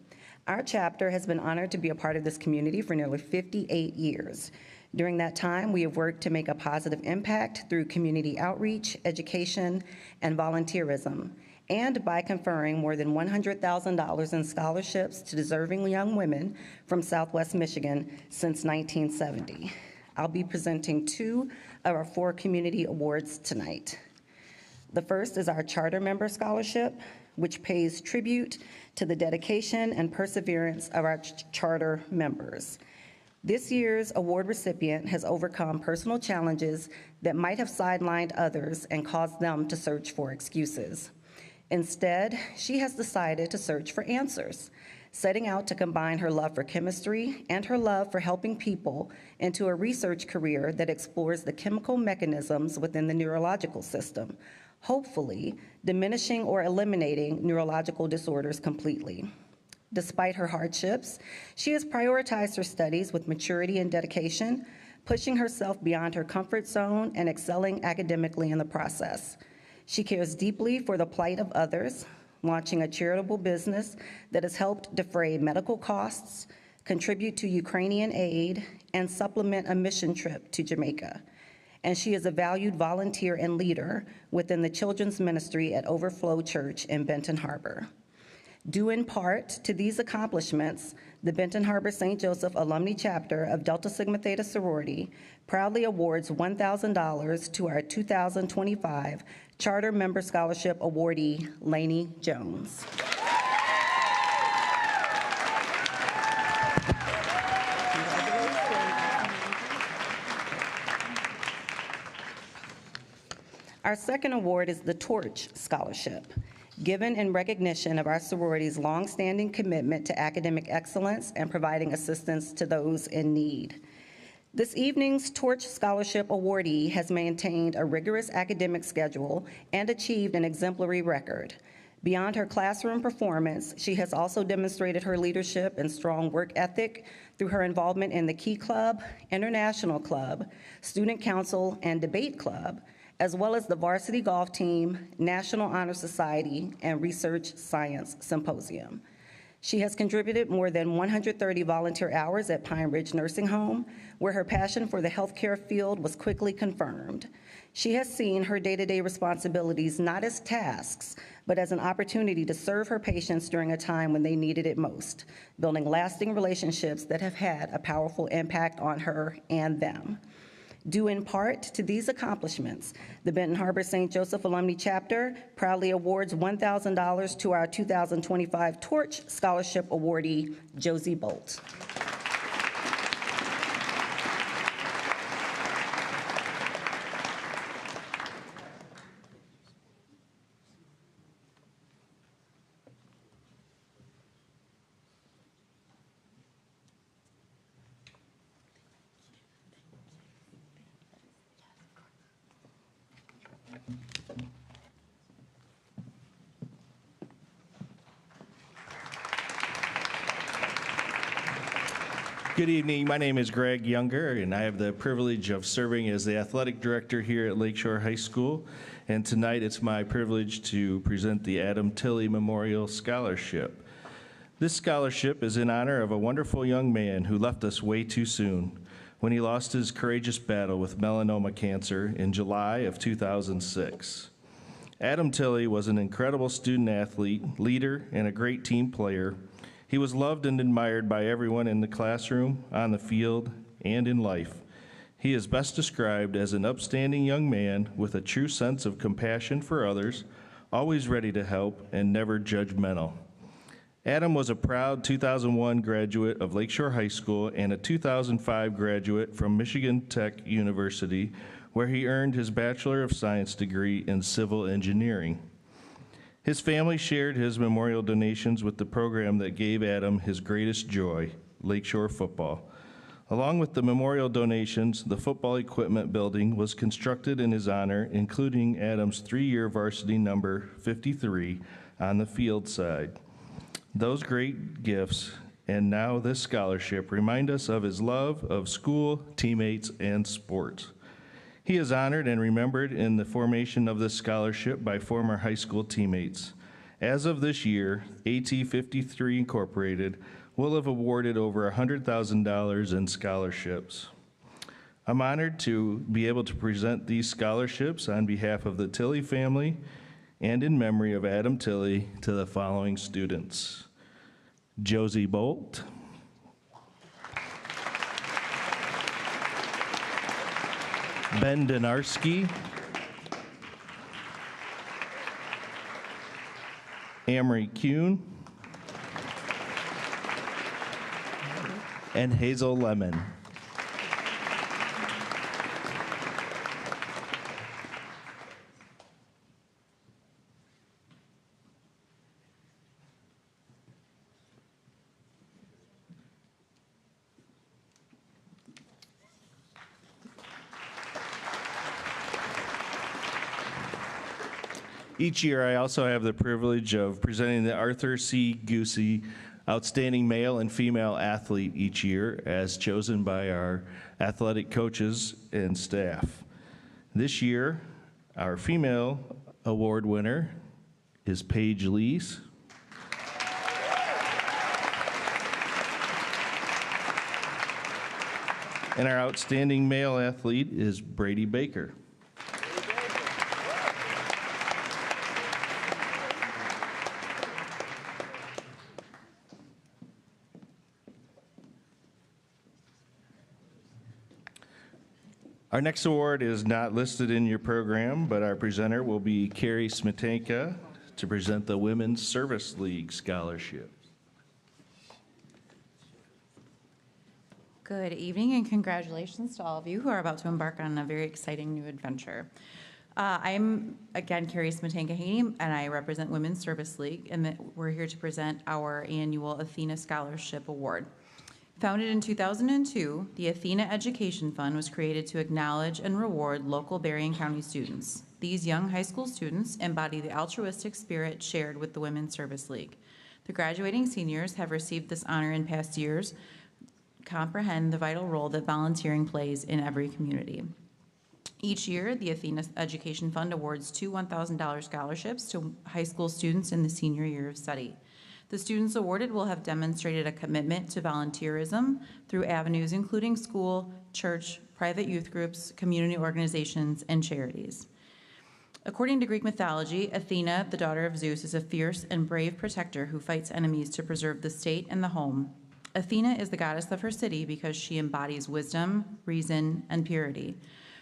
Our chapter has been honored to be a part of this community for nearly 58 years. During that time, we have worked to make a positive impact through community outreach, education, and volunteerism. and by conferring more than $100,000 in scholarships to deserving young women from Southwest Michigan since 1970. I'll be presenting 2 of our 4 community awards tonight. The first is our Charter Member Scholarship, which pays tribute to the dedication and perseverance of our charter members. This year's award recipient has overcome personal challenges that might have sidelined others and caused them to search for excuses. Instead, she has decided to search for answers, setting out to combine her love for chemistry and her love for helping people into a research career that explores the chemical mechanisms within the neurological system, hopefully diminishing or eliminating neurological disorders completely. Despite her hardships, she has prioritized her studies with maturity and dedication, pushing herself beyond her comfort zone and excelling academically in the process. She cares deeply for the plight of others, launching a charitable business that has helped defray medical costs, contribute to Ukrainian aid, and supplement a mission trip to Jamaica. And she is a valued volunteer and leader within the children's ministry at Overflow Church in Benton Harbor. Due in part to these accomplishments, the Benton Harbor St. Joseph Alumni Chapter of Delta Sigma Theta Sorority proudly awards $1,000 to our 2025 Charter Member Scholarship awardee, Lainey Jones. Our second award is the Torch Scholarship, given in recognition of our sorority's longstanding commitment to academic excellence and providing assistance to those in need. This evening's Torch Scholarship awardee has maintained a rigorous academic schedule and achieved an exemplary record. Beyond her classroom performance, she has also demonstrated her leadership and strong work ethic through her involvement in the Key Club, International Club, Student Council, and Debate Club, as well as the varsity golf team, National Honor Society, and Research Science Symposium. She has contributed more than 130 volunteer hours at Pine Ridge Nursing Home, where her passion for the healthcare field was quickly confirmed. She has seen her day-to-day responsibilities not as tasks, but as an opportunity to serve her patients during a time when they needed it most, building lasting relationships that have had a powerful impact on her and them. Due in part to these accomplishments, the Benton Harbor St. Joseph Alumni Chapter proudly awards $1,000 to our 2025 Torch Scholarship awardee, Josie Bolt. Good evening. My name is Greg Younger, and I have the privilege of serving as the athletic director here at Lakeshore High School. And tonight it's my privilege to present the Adam Tilley Memorial Scholarship. This scholarship is in honor of a wonderful young man who left us way too soon when he lost his courageous battle with melanoma cancer in July of 2006. Adam Tilley was an incredible student athlete, leader, and a great team player. He was loved and admired by everyone in the classroom, on the field, and in life. He is best described as an upstanding young man with a true sense of compassion for others, always ready to help, and never judgmental. Adam was a proud 2001 graduate of Lakeshore High School and a 2005 graduate from Michigan Tech University, where he earned his Bachelor of Science degree in civil engineering. His family shared his memorial donations with the program that gave Adam his greatest joy, Lakeshore football. Along with the memorial donations, the football equipment building was constructed in his honor, including Adam's 3-year varsity number 53 on the field side. Those great gifts, and now this scholarship, remind us of his love of school, teammates, and sports. He is honored and remembered in the formation of this scholarship by former high school teammates. As of this year, AT53 Incorporated will have awarded over $100,000 in scholarships. I'm honored to be able to present these scholarships on behalf of the Tilley family, and in memory of Adam Tilley to the following students: Josie Bolt, Ben Donarski, Amory Kuhn, and Hazel Lemon. Each year, I also have the privilege of presenting the Arthur C. Goosey Outstanding Male and Female Athlete each year, as chosen by our athletic coaches and staff. This year, our female award winner is Paige Lees. And our outstanding male athlete is Brady Baker. Our next award is not listed in your program, but our presenter will be Carrie Smetanka to present the Women's Service League Scholarship. Good evening and congratulations to all of you who are about to embark on a very exciting new adventure. I'm, again, Carrie Smetanka-Haney, and I represent Women's Service League, and we're here to present our annual Athena Scholarship Award. Founded in 2002, the Athena Education Fund was created to acknowledge and reward local Berrien County students. These young high school students embody the altruistic spirit shared with the Women's Service League. The graduating seniors have received this honor in past years, comprehend the vital role that volunteering plays in every community. Each year, the Athena Education Fund awards two $1,000 scholarships to high school students in the senior year of study. The students awarded will have demonstrated a commitment to volunteerism through avenues including school, church, private youth groups, community organizations, and charities. According to Greek mythology, Athena, the daughter of Zeus, is a fierce and brave protector who fights enemies to preserve the state and the home. Athena is the goddess of her city because she embodies wisdom, reason, and purity.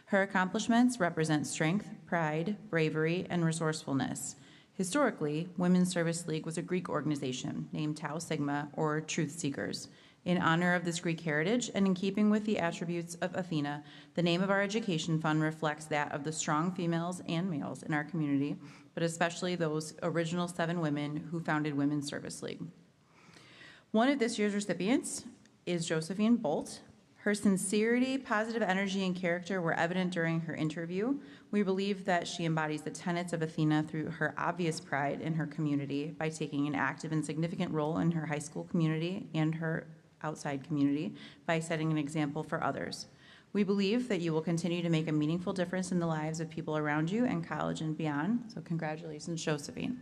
Her accomplishments represent strength, pride, bravery, and resourcefulness. Historically, Women's Service League was a Greek organization named Tau Sigma, or Truth Seekers. In honor of this Greek heritage and in keeping with the attributes of Athena, the name of our education fund reflects that of the strong females and males in our community, but especially those original 7 women who founded Women's Service League. One of this year's recipients is Josephine Bolt. Her sincerity, positive energy, and character were evident during her interview. We believe that she embodies the tenets of Athena through her obvious pride in her community by taking an active and significant role in her high school community and her outside community by setting an example for others. We believe that you will continue to make a meaningful difference in the lives of people around you and college and beyond. So congratulations, Josephine.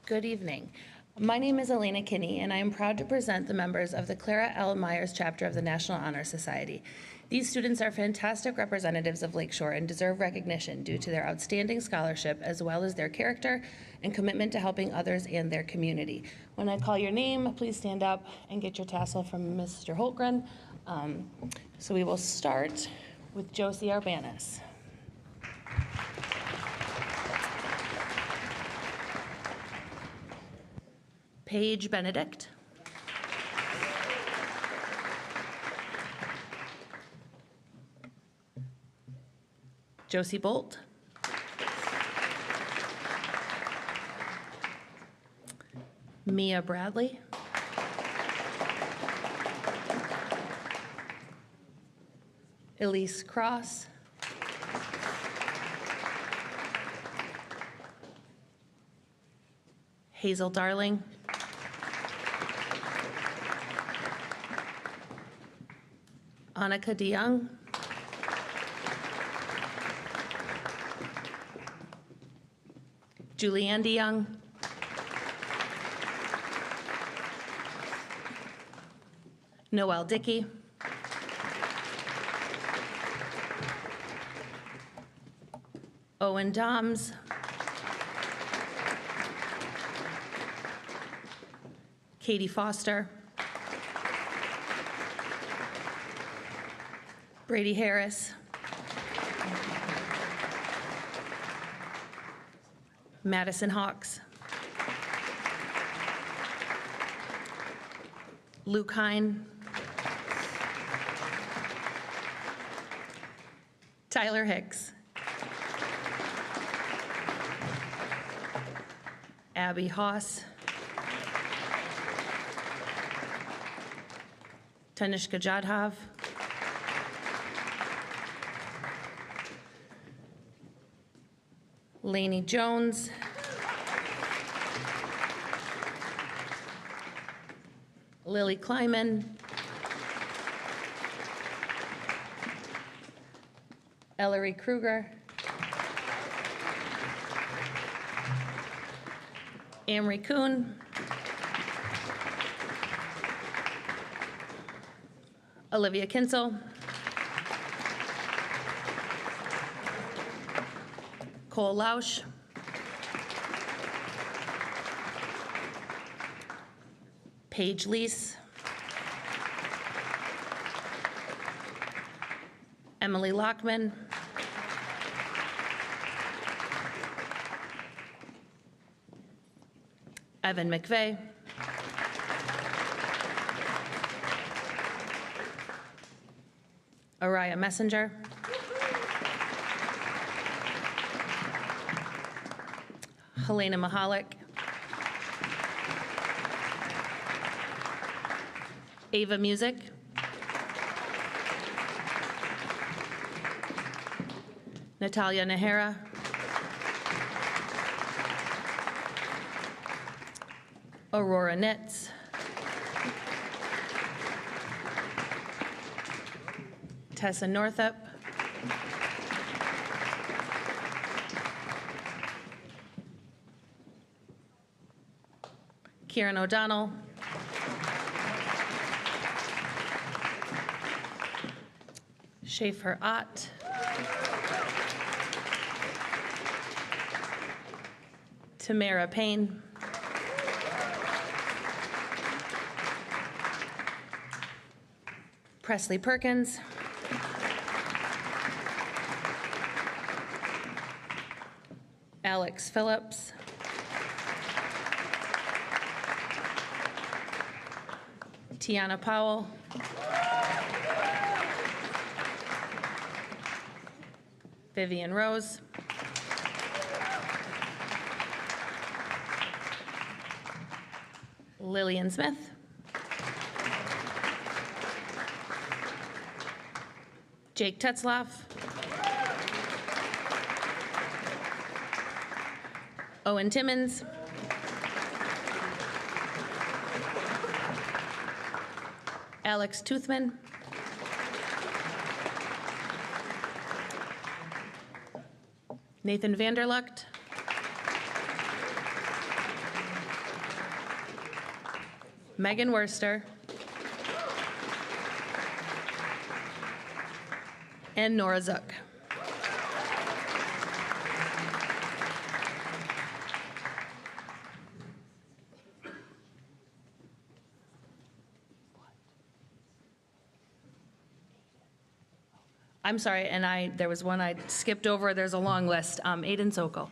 Good evening. My name is Elena Kinney, and I am proud to present the members of the Clara L. Myers chapter of the National Honor Society. These students are fantastic representatives of Lakeshore and deserve recognition due to their outstanding scholarship as well as their character and commitment to helping others and their community. When I call your name, please stand up and get your tassel from Mr. Holtgren. So we will start with Josie Arbanis. Paige Benedict. Josie Bolt. Mia Bradley. Elise Cross. Hazel Darling. Annika DeYoung. Julianne DeYoung. Noel Dickey, Owen Doms, Katie Foster, Brady Harris, Madison Hawks, Luke Hine, Tyler Hicks, Abby Haas, Tanishka Jadhav, Lainey Jones, Lily Kleiman, Ellery Kruger, Amory Kuhn, Olivia Kinsel, Cole Lausch, Paige Lease, Emily Lockman, Evan McVeigh, Araya Messenger, Helena Mahalik, Ava Music, Natalia Nahara, Aurora Nitz, Tessa Northup, Kieran O'Donnell, Schaefer Ott, Tamara Payne, Presley Perkins, Alex Phillips, Tiana Powell, Vivian Rose, Lillian Smith, Jake Tetzlaff, Owen Timmons, Alex Toothman, Nathan Vanderlucht, Megan Worster, and Nora Zook. I'm sorry, and there was one I skipped over. There's a long list. Aiden Sokol.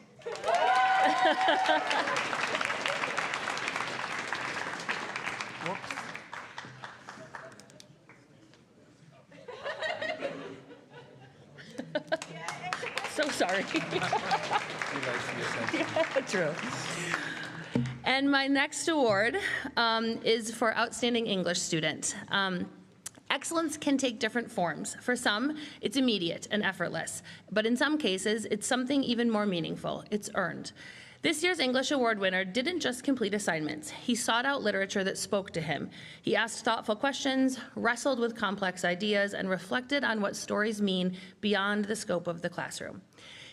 So sorry. Yeah, true. And my next award is for Outstanding English Student. Excellence can take different forms. For some, it's immediate and effortless, but in some cases, it's something even more meaningful. It's earned. This year's English Award winner didn't just complete assignments. He sought out literature that spoke to him. He asked thoughtful questions, wrestled with complex ideas, and reflected on what stories mean beyond the scope of the classroom.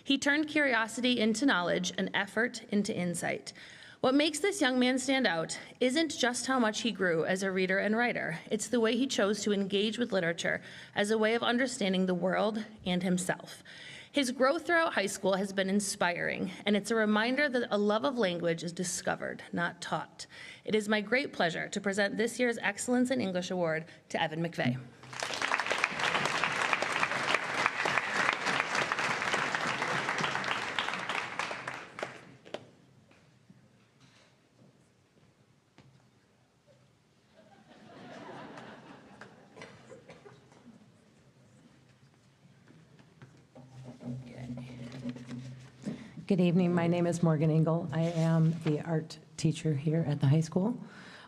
He turned curiosity into knowledge and effort into insight. What makes this young man stand out isn't just how much he grew as a reader and writer. It's the way he chose to engage with literature as a way of understanding the world and himself. His growth throughout high school has been inspiring, and it's a reminder that a love of language is discovered, not taught. It is my great pleasure to present this year's Excellence in English Award to Evan McVeigh. Good evening. My name is Morgan Engel. I am the art teacher here at the high school.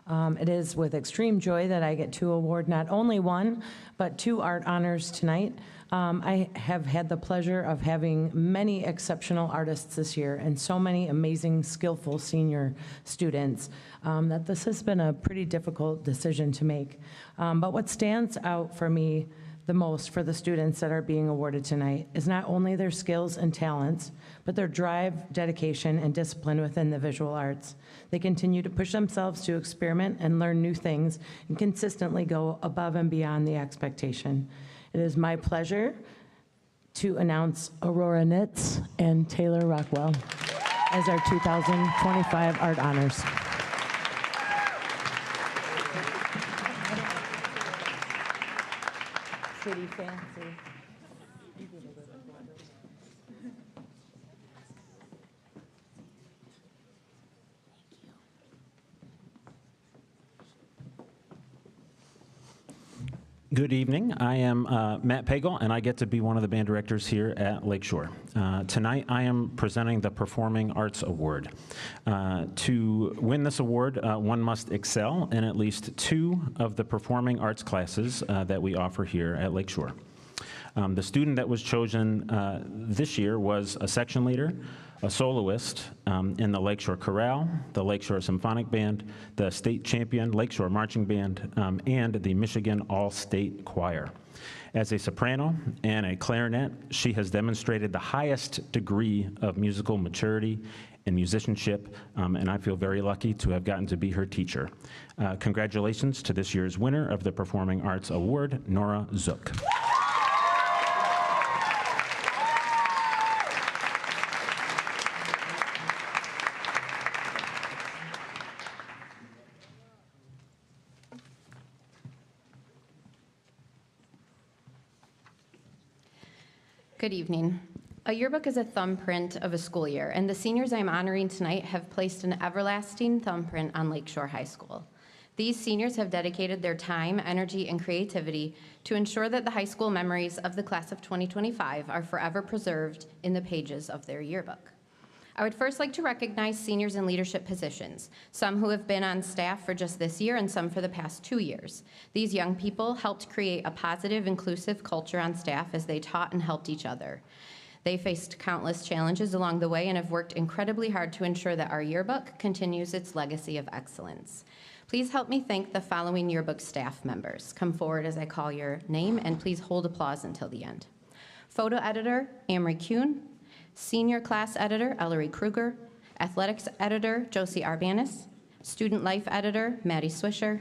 It is with extreme joy that I get to award not only one, but 2 art honors tonight. I have had the pleasure of having many exceptional artists this year and so many amazing, skillful senior students that this has been a pretty difficult decision to make. But what stands out for me the most for the students that are being awarded tonight is not only their skills and talents, but their drive, dedication, and discipline within the visual arts. They continue to push themselves to experiment and learn new things and consistently go above and beyond the expectation. It is my pleasure to announce Aurora Nitz and Taylor Rockwell as our 2025 Art Honors. City fancy. Good evening. I am Matt Pagel, and I get to be one of the band directors here at Lakeshore. Tonight, I am presenting the Performing Arts Award. To win this award, one must excel in at least 2 of the performing arts classes that we offer here at Lakeshore. The student that was chosen this year was a section leader, a soloist in the Lakeshore Chorale, the Lakeshore Symphonic Band, the state champion Lakeshore Marching Band, and the Michigan All-State Choir. As a soprano and a clarinet, she has demonstrated the highest degree of musical maturity and musicianship, and I feel very lucky to have gotten to be her teacher. Congratulations to this year's winner of the Performing Arts Award, Nora Zook. Good evening. A yearbook is a thumbprint of a school year, and the seniors I'm honoring tonight have placed an everlasting thumbprint on Lakeshore High School. These seniors have dedicated their time, energy, and creativity to ensure that the high school memories of the class of 2025 are forever preserved in the pages of their yearbook. I would first like to recognize seniors in leadership positions, some who have been on staff for just this year and some for the past 2 years. These young people helped create a positive, inclusive culture on staff as they taught and helped each other. They faced countless challenges along the way and have worked incredibly hard to ensure that our yearbook continues its legacy of excellence. Please help me thank the following yearbook staff members. Come forward as I call your name, and please hold applause until the end. Photo editor, Amory Kuhn. Senior class editor, Ellery Kruger. Athletics editor, Josie Arbanis. Student life editor, Maddie Swisher.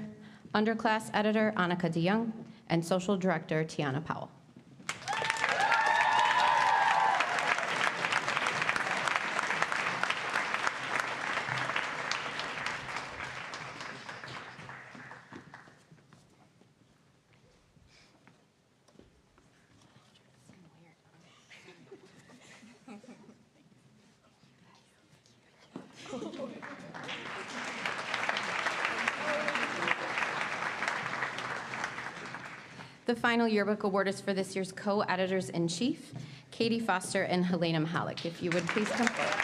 Underclass editor, Annika DeYoung. And social director, Tiana Powell. The final yearbook award is for this year's co-editors-in-chief, Katie Foster and Helena Mahalik. If you would please come forward.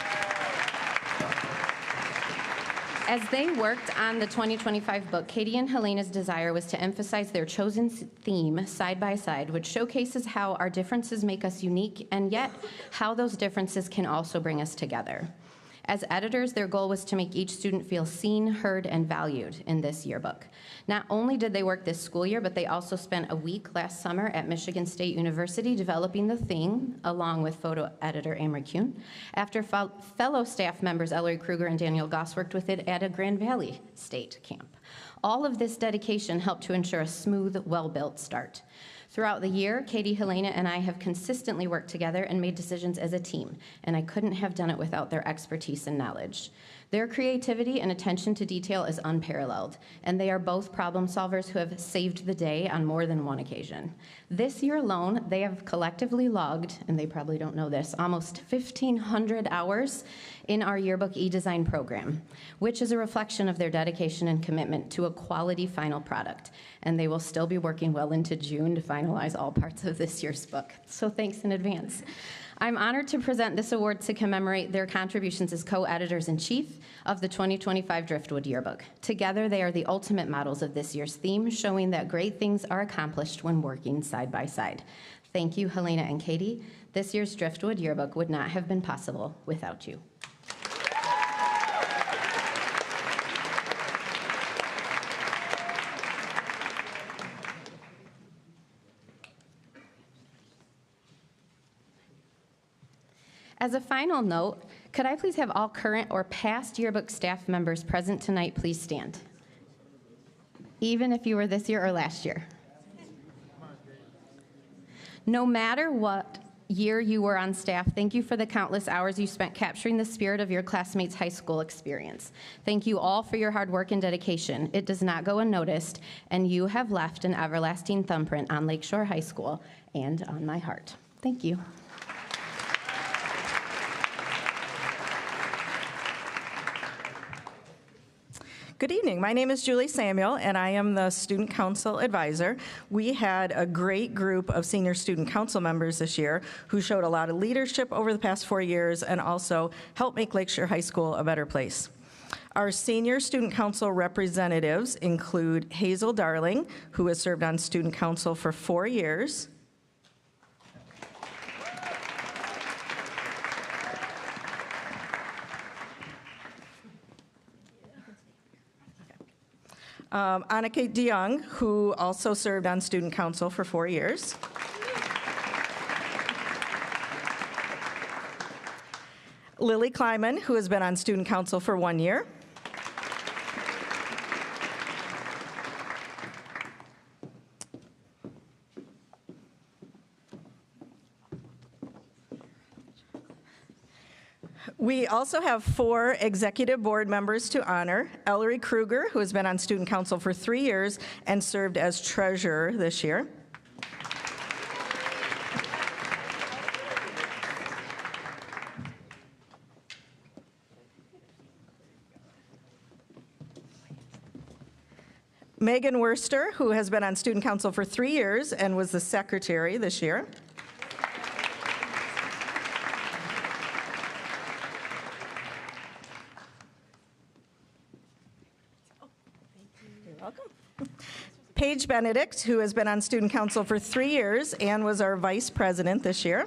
As they worked on the 2025 book, Katie and Helena's desire was to emphasize their chosen theme side by side, which showcases how our differences make us unique and yet how those differences can also bring us together. As editors, their goal was to make each student feel seen, heard, and valued in this yearbook. Not only did they work this school year, but they also spent a week last summer at Michigan State University developing the thing, along with photo editor Amory Kuhn, after fellow staff members Ellery Kruger and Daniel Goss worked with it at a Grand Valley State camp. All of this dedication helped to ensure a smooth, well-built start. Throughout the year, Katie, Helena, and I have consistently worked together and made decisions as a team, and I couldn't have done it without their expertise and knowledge. Their creativity and attention to detail is unparalleled, and they are both problem solvers who have saved the day on more than one occasion. This year alone, they have collectively logged, and they probably don't know this, almost 1,500 hours in our yearbook e-design program, which is a reflection of their dedication and commitment to a quality final product. And they will still be working well into June to finalize all parts of this year's book. So thanks in advance. I'm honored to present this award to commemorate their contributions as co-editors-in-chief of the 2025 Driftwood Yearbook. Together, they are the ultimate models of this year's theme, showing that great things are accomplished when working side by side. Thank you, Helena and Katie. This year's Driftwood Yearbook would not have been possible without you. As a final note, could I please have all current or past yearbook staff members present tonight please stand? Even if you were this year or last year. No matter what year you were on staff, thank you for the countless hours you spent capturing the spirit of your classmates' high school experience. Thank you all for your hard work and dedication. It does not go unnoticed, and you have left an everlasting thumbprint on Lakeshore High School and on my heart. Thank you. Good evening. My name is Julie Samuel, and I am the Student Council Advisor. We had a great group of senior student council members this year who showed a lot of leadership over the past 4 years and also helped make Lakeshore High School a better place. Our senior student council representatives include Hazel Darling, who has served on student council for 4 years. Anneke DeYoung, who also served on student council for 4 years. Lily Kleiman, who has been on student council for 1 year. We also have 4 executive board members to honor. Ellery Kruger, who has been on student council for 3 years and served as treasurer this year. Megan Worster, who has been on student council for 3 years and was the secretary this year. Paige Benedict, who has been on student council for 3 years and was our vice president this year.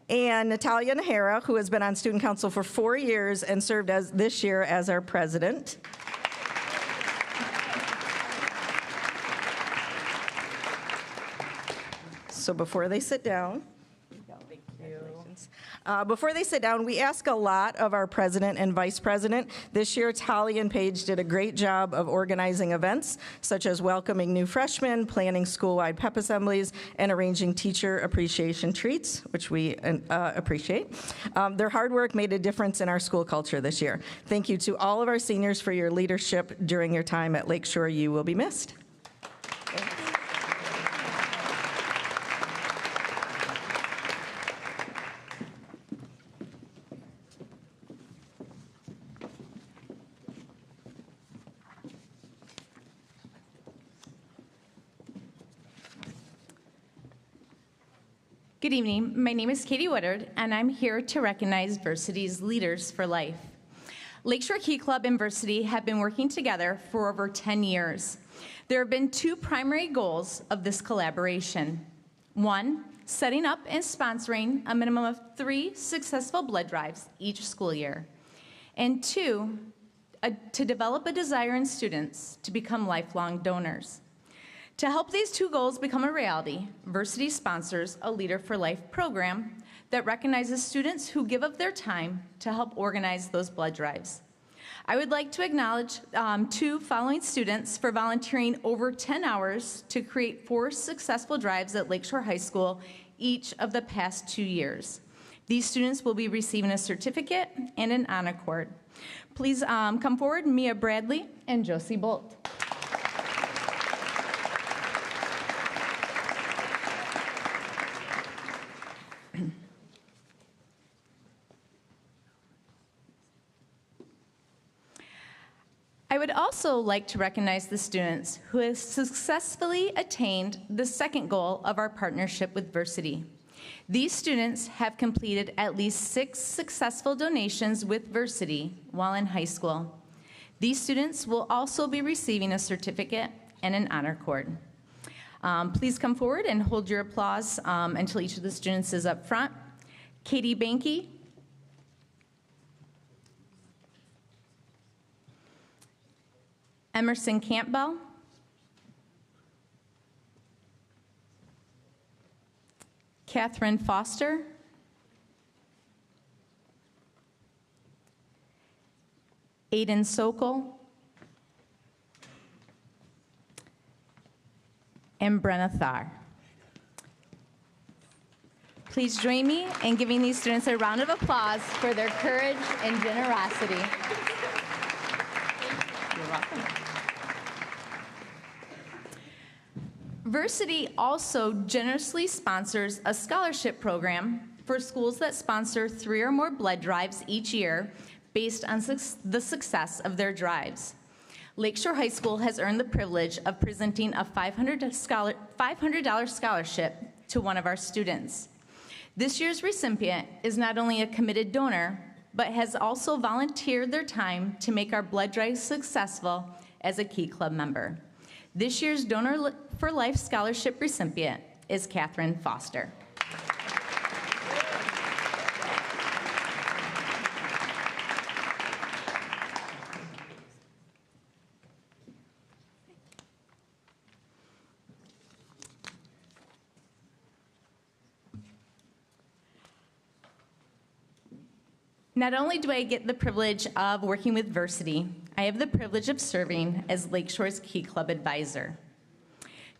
And Natalia Nahara, who has been on student council for 4 years and served as this year as our president. So before they sit down, we ask a lot of our president and vice president. This year, Tali and Paige did a great job of organizing events, such as welcoming new freshmen, planning school-wide pep assemblies, and arranging teacher appreciation treats, which we appreciate. Their hard work made a difference in our school culture this year. Thank you to all of our seniors for your leadership during your time at Lakeshore. You will be missed. Good evening. My name is Katie Woodard, and I'm here to recognize Versity's Leaders for Life. Lakeshore Key Club and Versity have been working together for over 10 years. There have been two primary goals of this collaboration. One, setting up and sponsoring a minimum of 3 successful blood drives each school year. And two, to develop a desire in students to become lifelong donors. To help these two goals become a reality, Versity sponsors a Leader for Life program that recognizes students who give of their time to help organize those blood drives. I would like to acknowledge 2 following students for volunteering over 10 hours to create 4 successful drives at Lakeshore High School each of the past 2 years. These students will be receiving a certificate and an honor cord. Please come forward, Mia Bradley and Josie Bolt. I would also like to recognize the students who have successfully attained the second goal of our partnership with Versity. These students have completed at least 6 successful donations with Versity while in high school. These students will also be receiving a certificate and an honor cord. Please come forward and hold your applause until each of the students is up front. Katie Banky, Emerson Campbell, Catherine Foster, Aiden Sokol, and Brenna Thar. Please join me in giving these students a round of applause for their courage and generosity. You're welcome. Versity also generously sponsors a scholarship program for schools that sponsor 3 or more blood drives each year based on the success of their drives. Lakeshore High School has earned the privilege of presenting a $500 scholarship to one of our students. This year's recipient is not only a committed donor, but has also volunteered their time to make our blood drive successful as a Key Club member. This year's Donor for Life Scholarship recipient is Catherine Foster. Not only do I get the privilege of working with Versity, I have the privilege of serving as Lakeshore's Key Club advisor.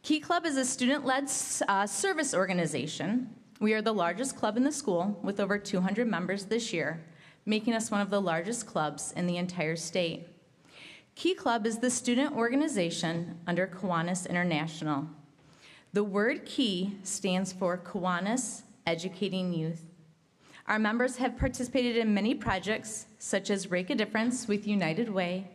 Key Club is a student-led service organization. We are the largest club in the school with over 200 members this year, making us one of the largest clubs in the entire state. Key Club is the student organization under Kiwanis International. The word Key stands for Kiwanis Educating Youth. Our members have participated in many projects, such as Rake a Difference with United Way,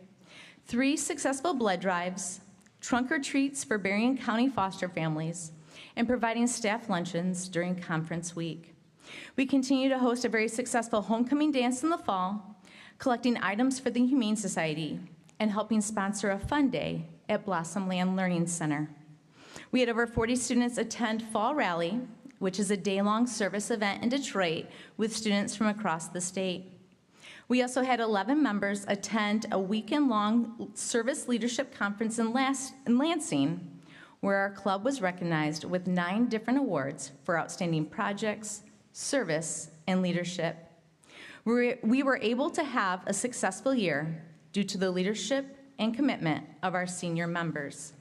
3 successful blood drives, trunk or treats for Berrien County foster families, and providing staff luncheons during conference week. We continue to host a very successful homecoming dance in the fall, collecting items for the Humane Society, and helping sponsor a fun day at Blossomland Learning Center. We had over 40 students attend Fall Rally, which is a day-long service event in Detroit with students from across the state. We also had 11 members attend a weekend-long service leadership conference in Lansing, where our club was recognized with 9 different awards for outstanding projects, service, and leadership. We were able to have a successful year due to the leadership and commitment of our senior members.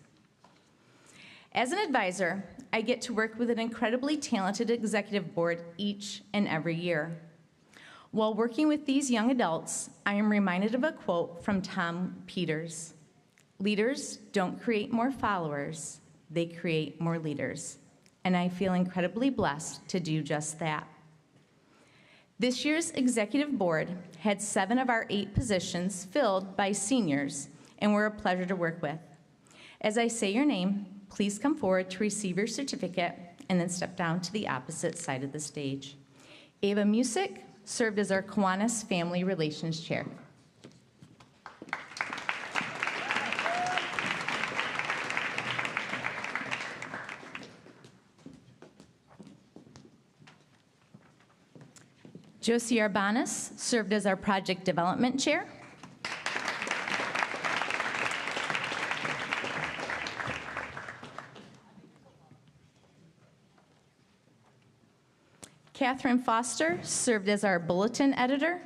As an advisor, I get to work with an incredibly talented executive board each and every year. While working with these young adults, I am reminded of a quote from Tom Peters. Leaders don't create more followers, they create more leaders. And I feel incredibly blessed to do just that. This year's executive board had 7 of our 8 positions filled by seniors and were a pleasure to work with. As I say your name, please come forward to receive your certificate and then step down to the opposite side of the stage. Ava Music served as our Kiwanis Family Relations Chair. Josie Arbanis served as our project development chair. Catherine Foster served as our bulletin editor.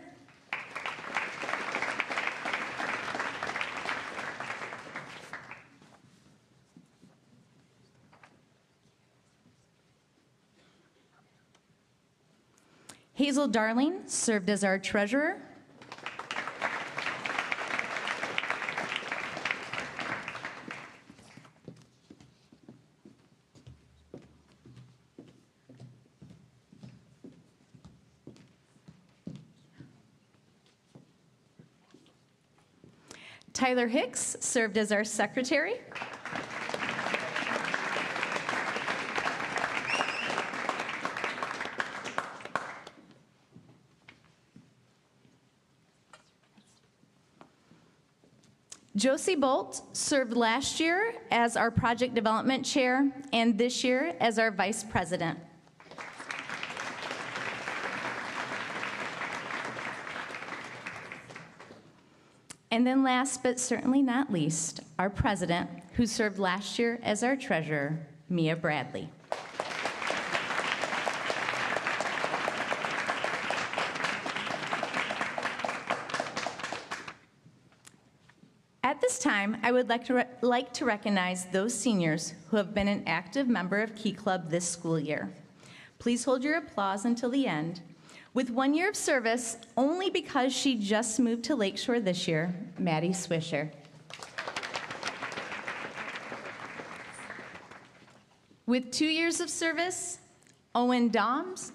Hazel Darling served as our treasurer. Tyler Hicks served as our secretary. Josie Bolt served last year as our project development chair and this year as our vice president. And then last but certainly not least, our president, who served last year as our treasurer, Mia Bradley. At this time, I would like to recognize those seniors who have been an active member of Key Club this school year. Please hold your applause until the end. With 1 year of service, only because she just moved to Lakeshore this year, Maddie Swisher. With 2 years of service, Owen Doms,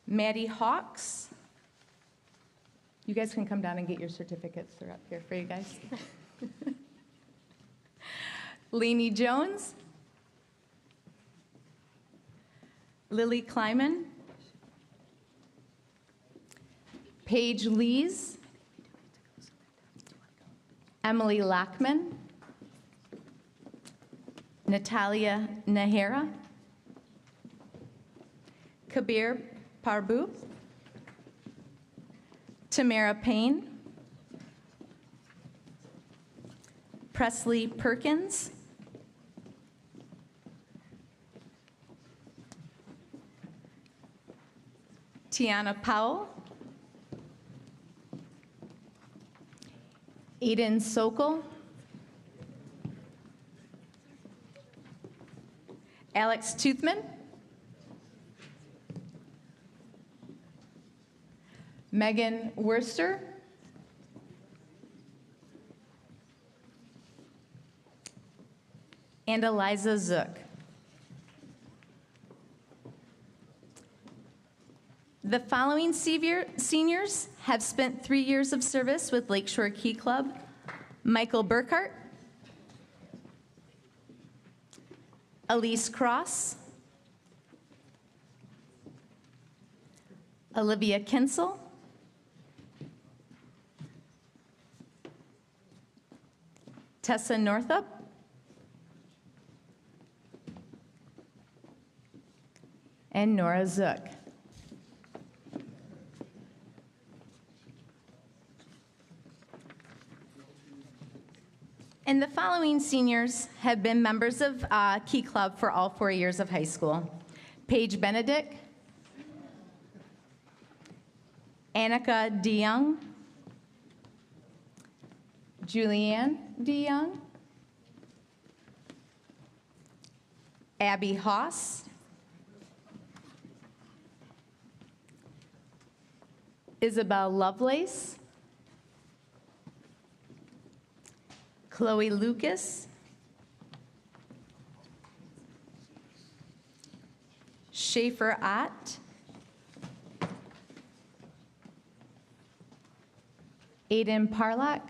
Maddie Hawks. You guys can come down and get your certificates. They're up here for you guys. Lainey Jones, Lily Kleiman, Paige Lees, Emily Lockman, Natalia Nahara, Kabir Parbu, Tamara Payne, Presley Perkins, Tiana Powell, Aiden Sokol, Alex Toothman, Megan Worster, and Eliza Zook. The following seniors have spent 3 years of service with Lakeshore Key Club: Michael Burkhart, Elise Cross, Olivia Kinsel, Tessa Northup, and Nora Zook. And the following seniors have been members of Key Club for all 4 years of high school: Paige Benedict, Annika DeYoung, Julianne DeYoung, Abby Haas, Isabel Lovelace, Chloe Lucas, Schaefer Ott, Aiden Parlock,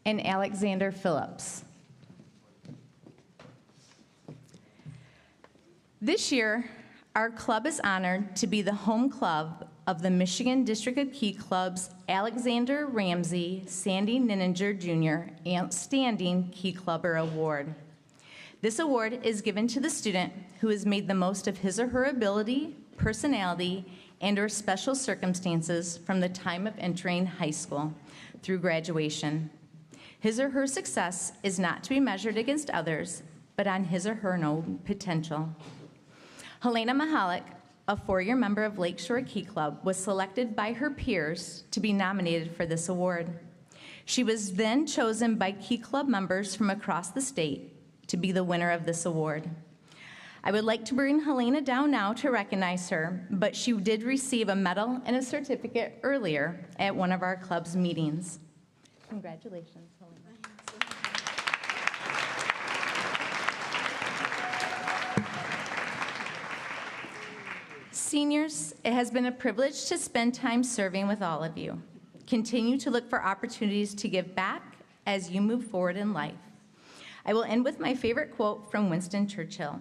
and Alexander Phillips. This year, our club is honored to be the home club of the Michigan District of Key Club's Alexander Ramsey Sandy Nininger Jr. Outstanding Key Clubber Award. This award is given to the student who has made the most of his or her ability, personality, and/or special circumstances from the time of entering high school through graduation. His or her success is not to be measured against others, but on his or her own potential. Helena Mahalik, a four-year member of Lakeshore Key Club, was selected by her peers to be nominated for this award. She was then chosen by Key Club members from across the state to be the winner of this award. I would like to bring Helena down now to recognize her, but she did receive a medal and a certificate earlier at one of our club's meetings. Congratulations, Helena. Seniors, it has been a privilege to spend time serving with all of you. Continue to look for opportunities to give back as you move forward in life. I will end with my favorite quote from Winston Churchill.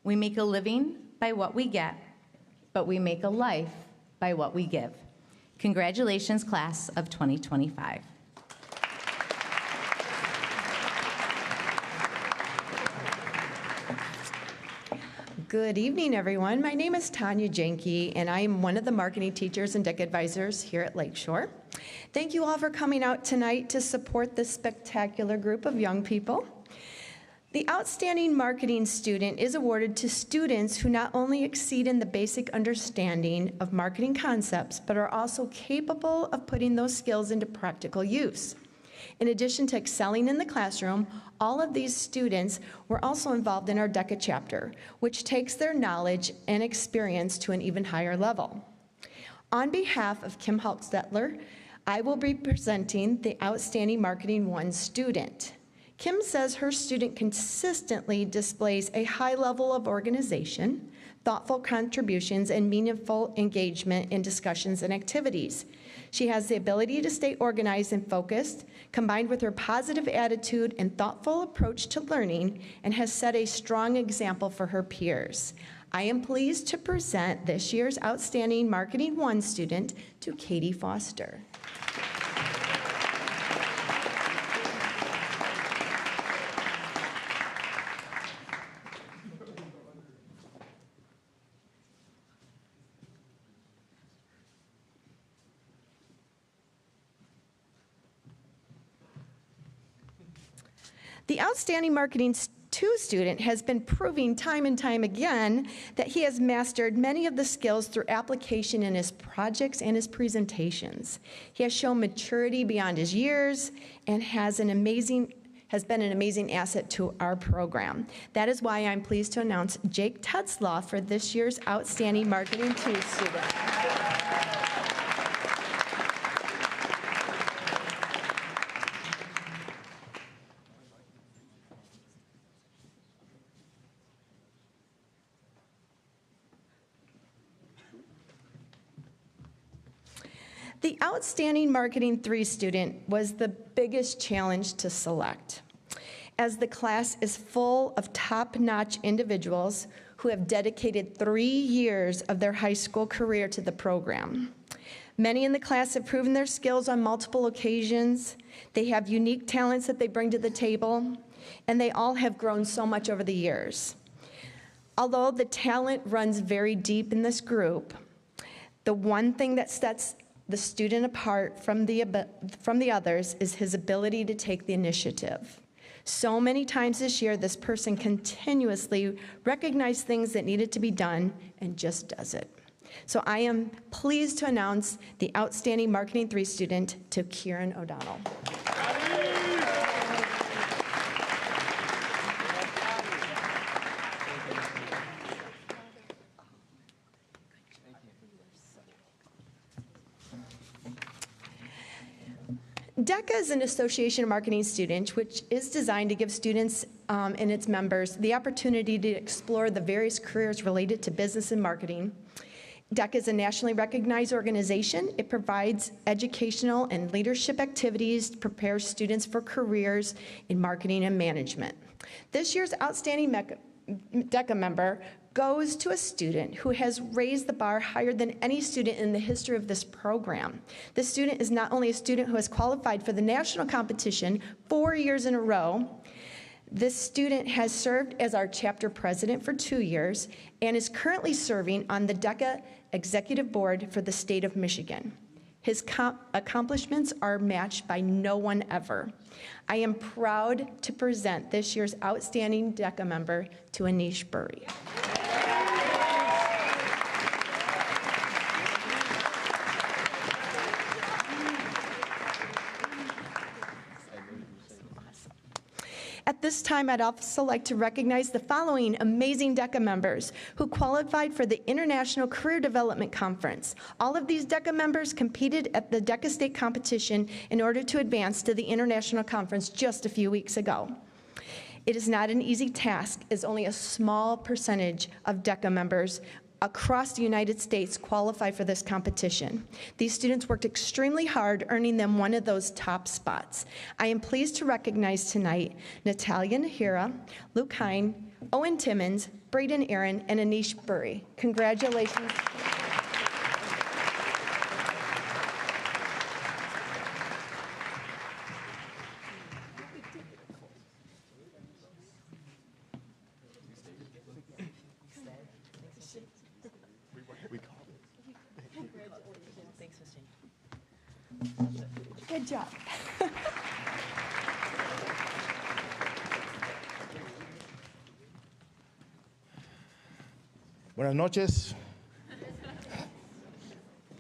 We make a living by what we get, but we make a life by what we give. Congratulations, class of 2025. Good evening, everyone. My name is Tanya Jenke, and I am one of the marketing teachers and DECA advisors here at Lakeshore. Thank you all for coming out tonight to support this spectacular group of young people. The Outstanding Marketing Student is awarded to students who not only exceed in the basic understanding of marketing concepts, but are also capable of putting those skills into practical use. In addition to excelling in the classroom, all of these students were also involved in our DECA chapter, which takes their knowledge and experience to an even higher level. On behalf of Kim Halkstetler, I will be presenting the Outstanding Marketing 1 student. Kim says her student consistently displays a high level of organization, thoughtful contributions, and meaningful engagement in discussions and activities. She has the ability to stay organized and focused, combined with her positive attitude and thoughtful approach to learning, and has set a strong example for her peers. I am pleased to present this year's Outstanding Marketing 1 student to Katie Foster. The Outstanding Marketing 2 student has been proving time and time again that he has mastered many of the skills through application in his projects and his presentations. He has shown maturity beyond his years and has been an amazing asset to our program. That is why I'm pleased to announce Jake Tetzlaw for this year's Outstanding Marketing 2 student. The Outstanding Marketing 3 student was the biggest challenge to select, as the class is full of top-notch individuals who have dedicated 3 years of their high school career to the program. Many in the class have proven their skills on multiple occasions. They have unique talents that they bring to the table, and they all have grown so much over the years. Although the talent runs very deep in this group, the one thing that sets the student apart from the others is his ability to take the initiative. So many times this year, this person continuously recognized things that needed to be done and just does it. So I am pleased to announce the Outstanding Marketing 3 student to Kieran O'Donnell. DECA is an association of marketing students, which is designed to give students and its members the opportunity to explore the various careers related to business and marketing. DECA is a nationally recognized organization. It provides educational and leadership activities to prepare students for careers in marketing and management. This year's Outstanding DECA member goes to a student who has raised the bar higher than any student in the history of this program. This student is not only a student who has qualified for the national competition 4 years in a row, This student has served as our chapter president for 2 years and is currently serving on the DECA Executive Board for the state of Michigan. His accomplishments are matched by no one ever. I am proud to present this year's outstanding DECA member to Anish Burry. At this time, I'd also like to recognize the following amazing DECA members who qualified for the International Career Development Conference. All of these DECA members competed at the DECA state competition in order to advance to the international conference just a few weeks ago. It is not an easy task, as only a small percentage of DECA members across the United States qualify for this competition. These students worked extremely hard, earning them one of those top spots. I am pleased to recognize tonight Natalia Nahira, Luke Hine, Owen Timmons, Braden Aaron, and Anish Burry. Congratulations. Good job. Buenas noches.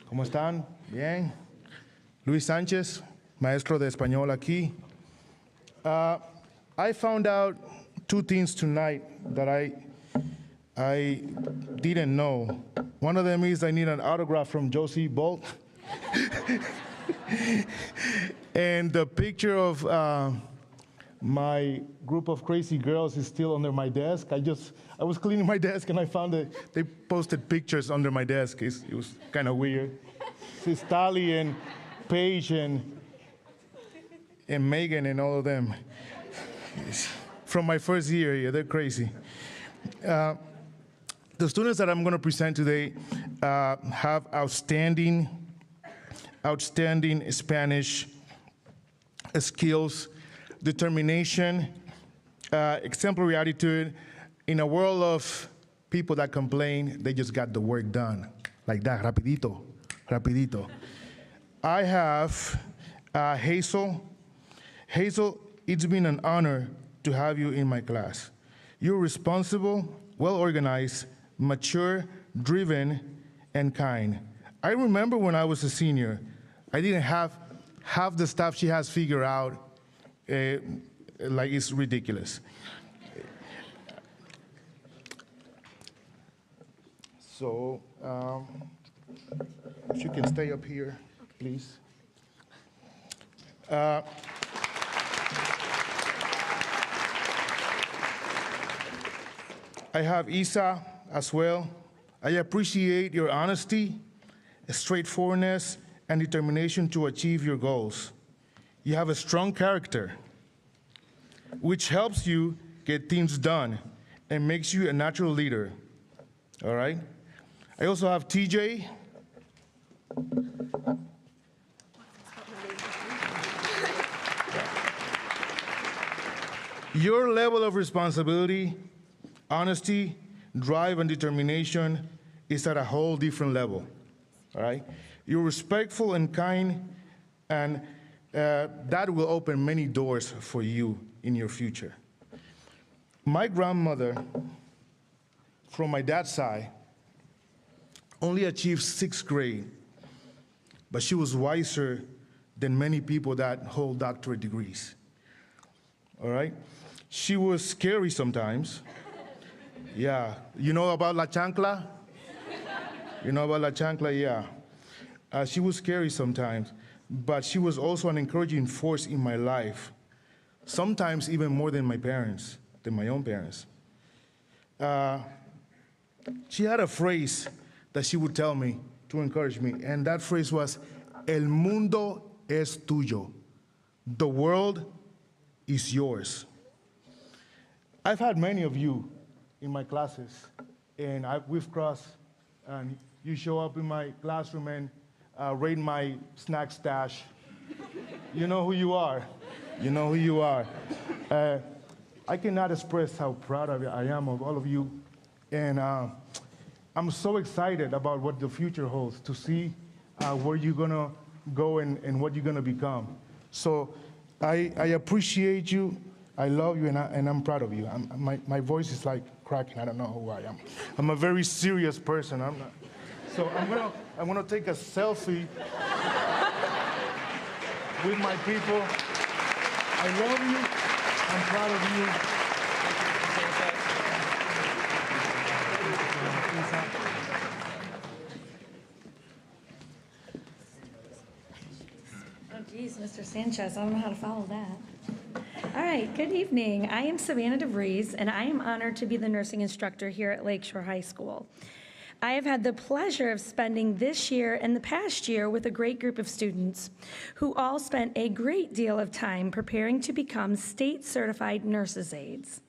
¿Cómo están? Bien. Luis Sánchez, maestro de español aquí. I found out 2 things tonight that I didn't know. One of them is I need an autograph from Josie Bolt. And the picture of my group of crazy girls is still under my desk. I was cleaning my desk and I found that they posted pictures under my desk. It was kind of weird. It's Tali and Paige and Megan and all of them. From my first year here, they're crazy. The students that I'm going to present today have outstanding Spanish skills, determination, exemplary attitude. In a world of people that complain, they just got the work done. Like that, rapidito, rapidito. I have Hazel. Hazel, it's been an honor to have you in my class. You're responsible, well-organized, mature, driven, and kind. I remember when I was a senior, I didn't have half the stuff she has figured out, like it's ridiculous. So, if you can stay up here, please. I have Isa as well. I appreciate your honesty, straightforwardness, and determination to achieve your goals. You have a strong character, which helps you get things done and makes you a natural leader. All right? I also have TJ. Your level of responsibility, honesty, drive, and determination is at a whole different level. All right? You're respectful and kind, and that will open many doors for you in your future. My grandmother, from my dad's side, only achieved 6th grade, but she was wiser than many people that hold doctorate degrees. All right? She was scary sometimes. Yeah. You know about La Chancla? You know about La Chancla? Yeah. She was scary sometimes, but she was also an encouraging force in my life, sometimes even more than my parents, than my own parents. She had a phrase that she would tell me to encourage me, and that phrase was, El mundo es tuyo. The world is yours. I've had many of you in my classes, and we've crossed, and you show up in my classroom and raid my snack stash. You know who you are. You know who you are. I cannot express how proud I am of all of you. And I'm so excited about what the future holds, to see where you're going to go and what you're going to become. So I appreciate you. I love you, and I'm proud of you. My voice is like cracking. I don't know who I am. I'm a very serious person. I'm not. So I'm gonna take a selfie with my people. I love you. I'm proud of you. Oh, geez, Mr. Sanchez, I don't know how to follow that. All right, good evening. I am Savannah DeVries, and I am honored to be the nursing instructor here at Lakeshore High School. I have had the pleasure of spending this year and the past year with a great group of students who all spent a great deal of time preparing to become state-certified nurses' aides.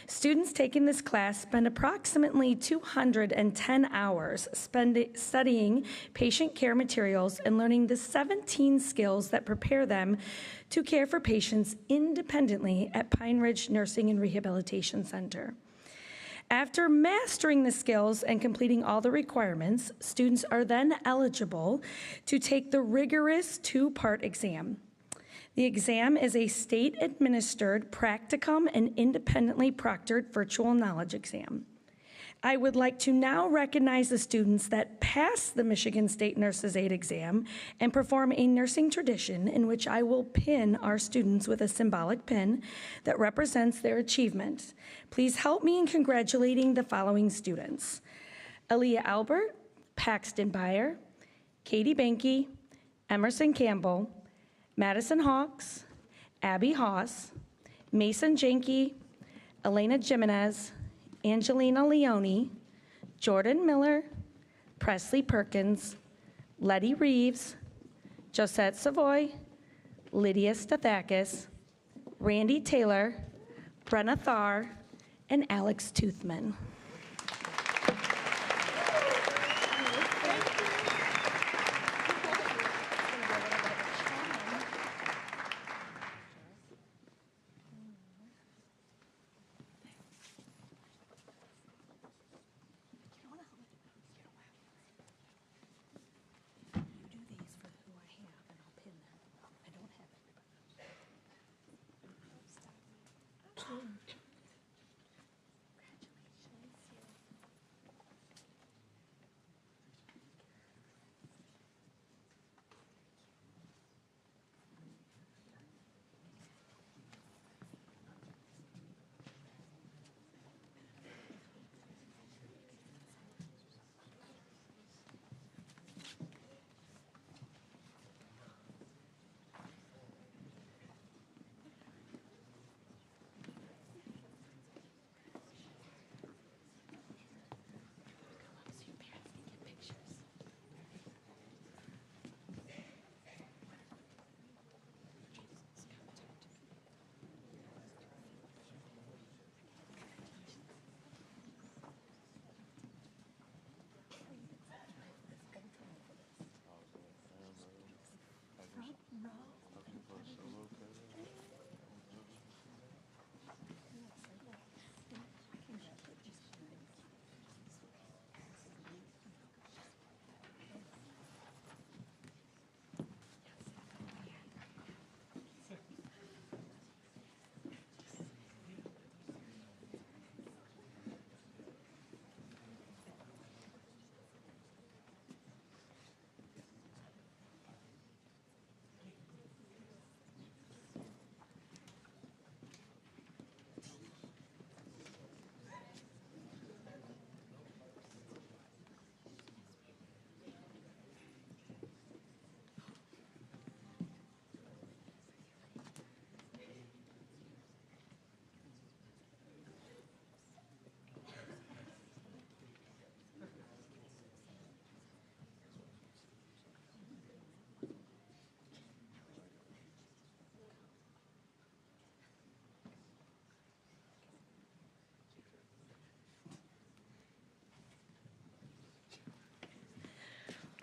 Students taking this class spend approximately 210 hours studying patient care materials and learning the 17 skills that prepare them to care for patients independently at Pine Ridge Nursing and Rehabilitation Center. After mastering the skills and completing all the requirements, students are then eligible to take the rigorous two-part exam. The exam is a state-administered practicum and independently proctored virtual knowledge exam. I would like to now recognize the students that pass the Michigan State Nurses Aid exam and perform a nursing tradition in which I will pin our students with a symbolic pin that represents their achievement. Please help me in congratulating the following students: Aaliyah Albert, Paxton Byer, Katie Banky, Emerson Campbell, Madison Hawks, Abby Haas, Mason Jenke, Elena Jimenez, Angelina Leone, Jordan Miller, Presley Perkins, Letty Reeves, Josette Savoy, Lydia Stathakis, Randy Taylor, Brenna Thar, and Alex Toothman.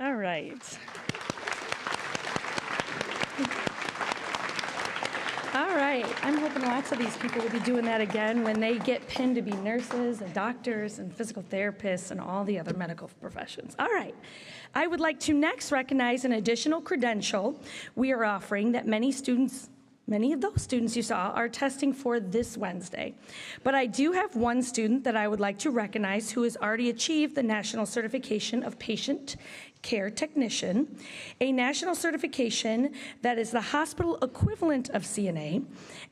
All right. All right. right, I'm hoping lots of these people will be doing that again when they get pinned to be nurses and doctors and physical therapists and all the other medical professions. All right, I would like to next recognize an additional credential we are offering that many of those students you saw are testing for this Wednesday. But I do have one student that I would like to recognize who has already achieved the National Certification of Patient Care Technician, a national certification that is the hospital equivalent of CNA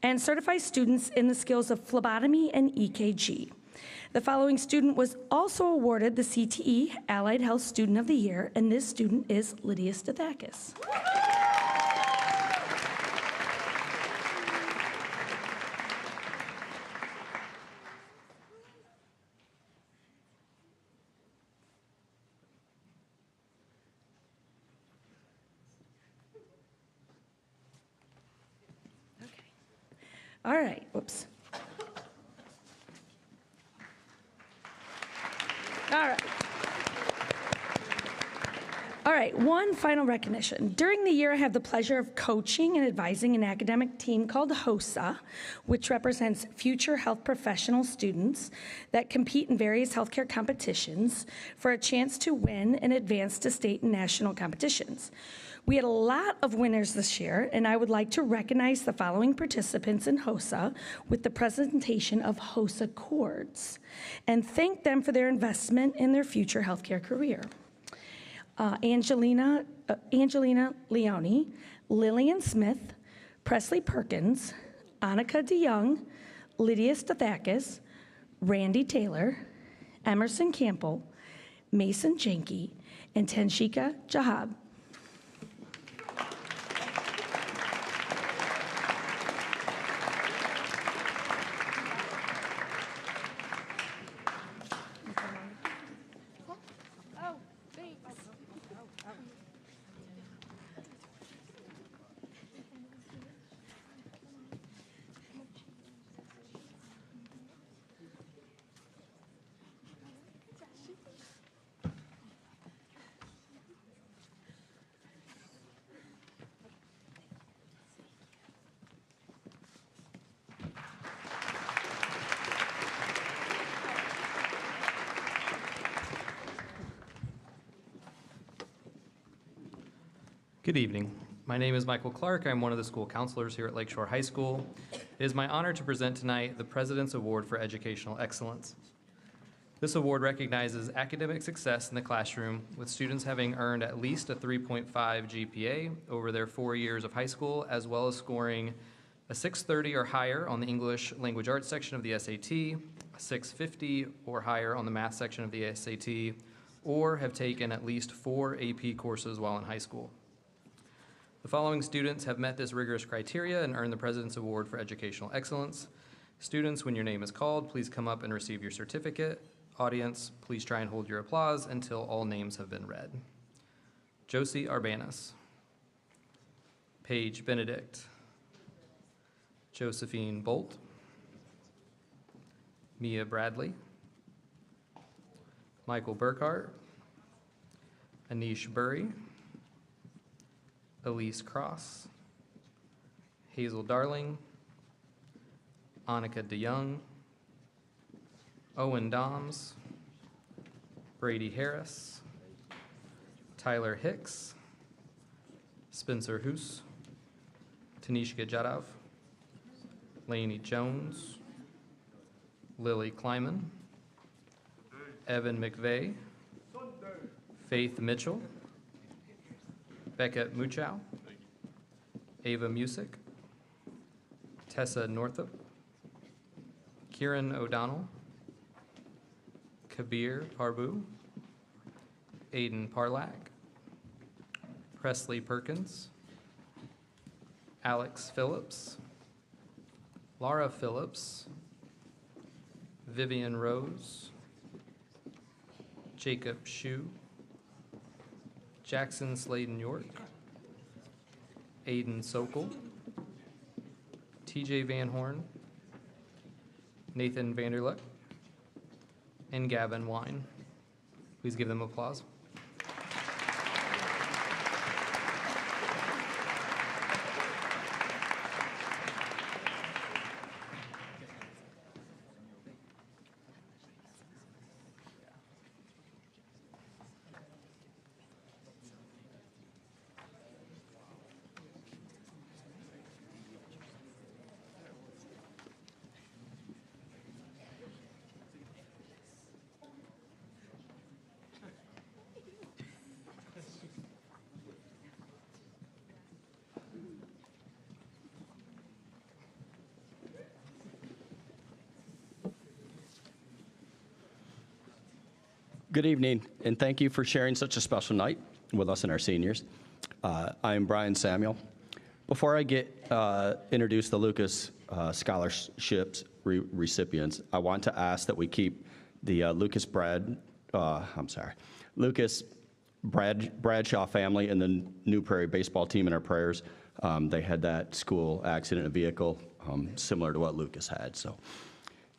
and certifies students in the skills of phlebotomy and EKG. The following student was also awarded the CTE Allied Health Student of the Year, and this student is Lydia Stathakis. All right, whoops. All right, one final recognition. During the year, I have the pleasure of coaching and advising an academic team called HOSA, which represents future health professional students that compete in various healthcare competitions for a chance to win and advance to state and national competitions. We had a lot of winners this year, and I would like to recognize the following participants in HOSA with the presentation of HOSA cords and thank them for their investment in their future healthcare career. Angelina Leone, Lillian Smith, Presley Perkins, Annika DeYoung, Lydia Stathakis, Randy Taylor, Emerson Campbell, Mason Jenke, and Tanshika Jahab. Good evening. My name is Michael Clark. I'm one of the school counselors here at Lakeshore High School. It is my honor to present tonight the President's Award for Educational Excellence. This award recognizes academic success in the classroom, with students having earned at least a 3.5 GPA over their 4 years of high school, as well as scoring a 630 or higher on the English Language Arts section of the SAT, a 650 or higher on the math section of the SAT, or have taken at least 4 AP courses while in high school. The following students have met this rigorous criteria and earned the President's Award for Educational Excellence. Students, when your name is called, please come up and receive your certificate. Audience, please try and hold your applause until all names have been read. Josie Arbanis, Paige Benedict, Josephine Bolt, Mia Bradley, Michael Burkhart, Anish Burry, Elise Cross, Hazel Darling, Annika DeYoung, Owen Doms, Brady Harris, Tyler Hicks, Spencer Hoos, Tanishka Jadov, Lainey Jones, Lily Kleiman, Evan McVeigh, Faith Mitchell, Beckett Muchow, Ava Musick, Tessa Northup, Kieran O'Donnell, Kabir Parbu, Aiden Parlak, Presley Perkins, Alex Phillips, Laura Phillips, Vivian Rose, Jacob Shue, Jackson Sladen York, Aiden Sokol, TJ Van Horn, Nathan Vanderluck, and Gavin Wine. Please give them applause. Good evening, and thank you for sharing such a special night with us and our seniors. I am Brian Samuel. Before I get introduce the Lucas scholarships recipients, I want to ask that we keep the Lucas Bradshaw family and the New Prairie baseball team in our prayers. They had that school accident in a vehicle similar to what Lucas had. So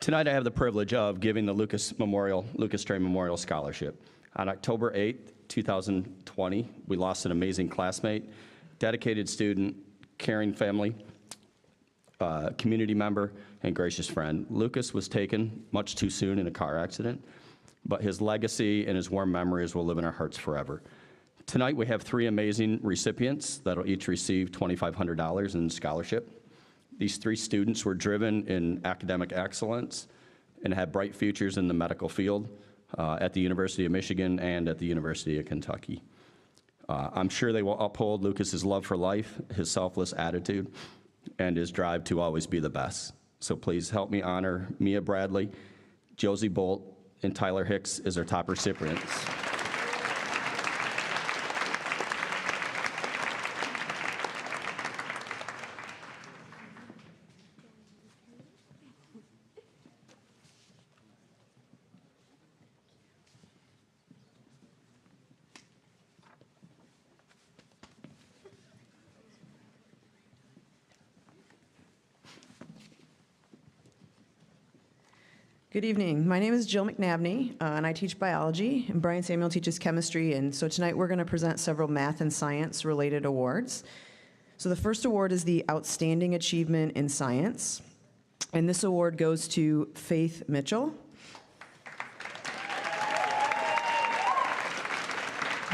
tonight I have the privilege of giving the Lucas Train Memorial Scholarship. On October 8th, 2020, we lost an amazing classmate, dedicated student, caring family, community member, and gracious friend. Lucas was taken much too soon in a car accident, but his legacy and his warm memories will live in our hearts forever. Tonight we have 3 amazing recipients that will each receive $2,500 in scholarship. These 3 students were driven in academic excellence and had bright futures in the medical field at the University of Michigan and at the University of Kentucky. I'm sure they will uphold Lucas's love for life, his selfless attitude, and his drive to always be the best. So please help me honor Mia Bradley, Josie Bolt, and Tyler Hicks as our top recipients. Good evening. My name is Jill McNabney, and I teach biology, and Brian Samuel teaches chemistry, and so tonight we're going to present several math and science-related awards. So the first award is the Outstanding Achievement in Science, and this award goes to Faith Mitchell.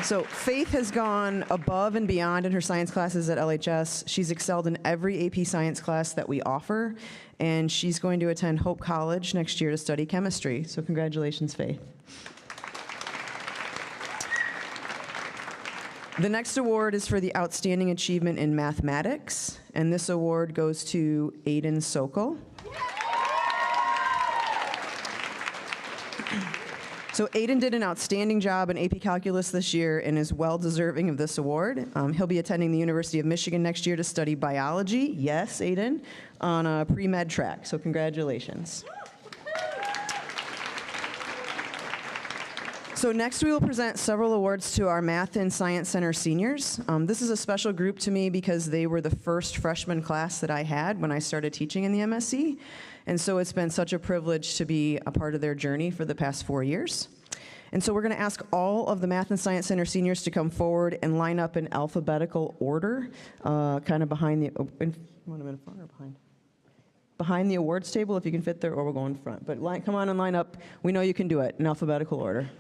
So Faith has gone above and beyond in her science classes at LHS. She's excelled in every AP science class that we offer, and she's going to attend Hope College next year to study chemistry. So congratulations, Faith. The next award is for the Outstanding Achievement in Mathematics, and this award goes to Aiden Sokol. So Aiden did an outstanding job in AP Calculus this year and is well deserving of this award. He'll be attending the University of Michigan next year to study biology, yes, Aiden, on a pre-med track, so congratulations. So next we will present several awards to our Math and Science Center seniors. This is a special group to me because they were the first freshman class that I had when I started teaching in the MSc. And so it's been such a privilege to be a part of their journey for the past 4 years. And so we're going to ask all of the Math and Science Center seniors to come forward and line up in alphabetical order, kind of behind the, in front or behind? Behind the awards table, if you can fit there, or we'll go in front. But come on and line up. We know you can do it in alphabetical order.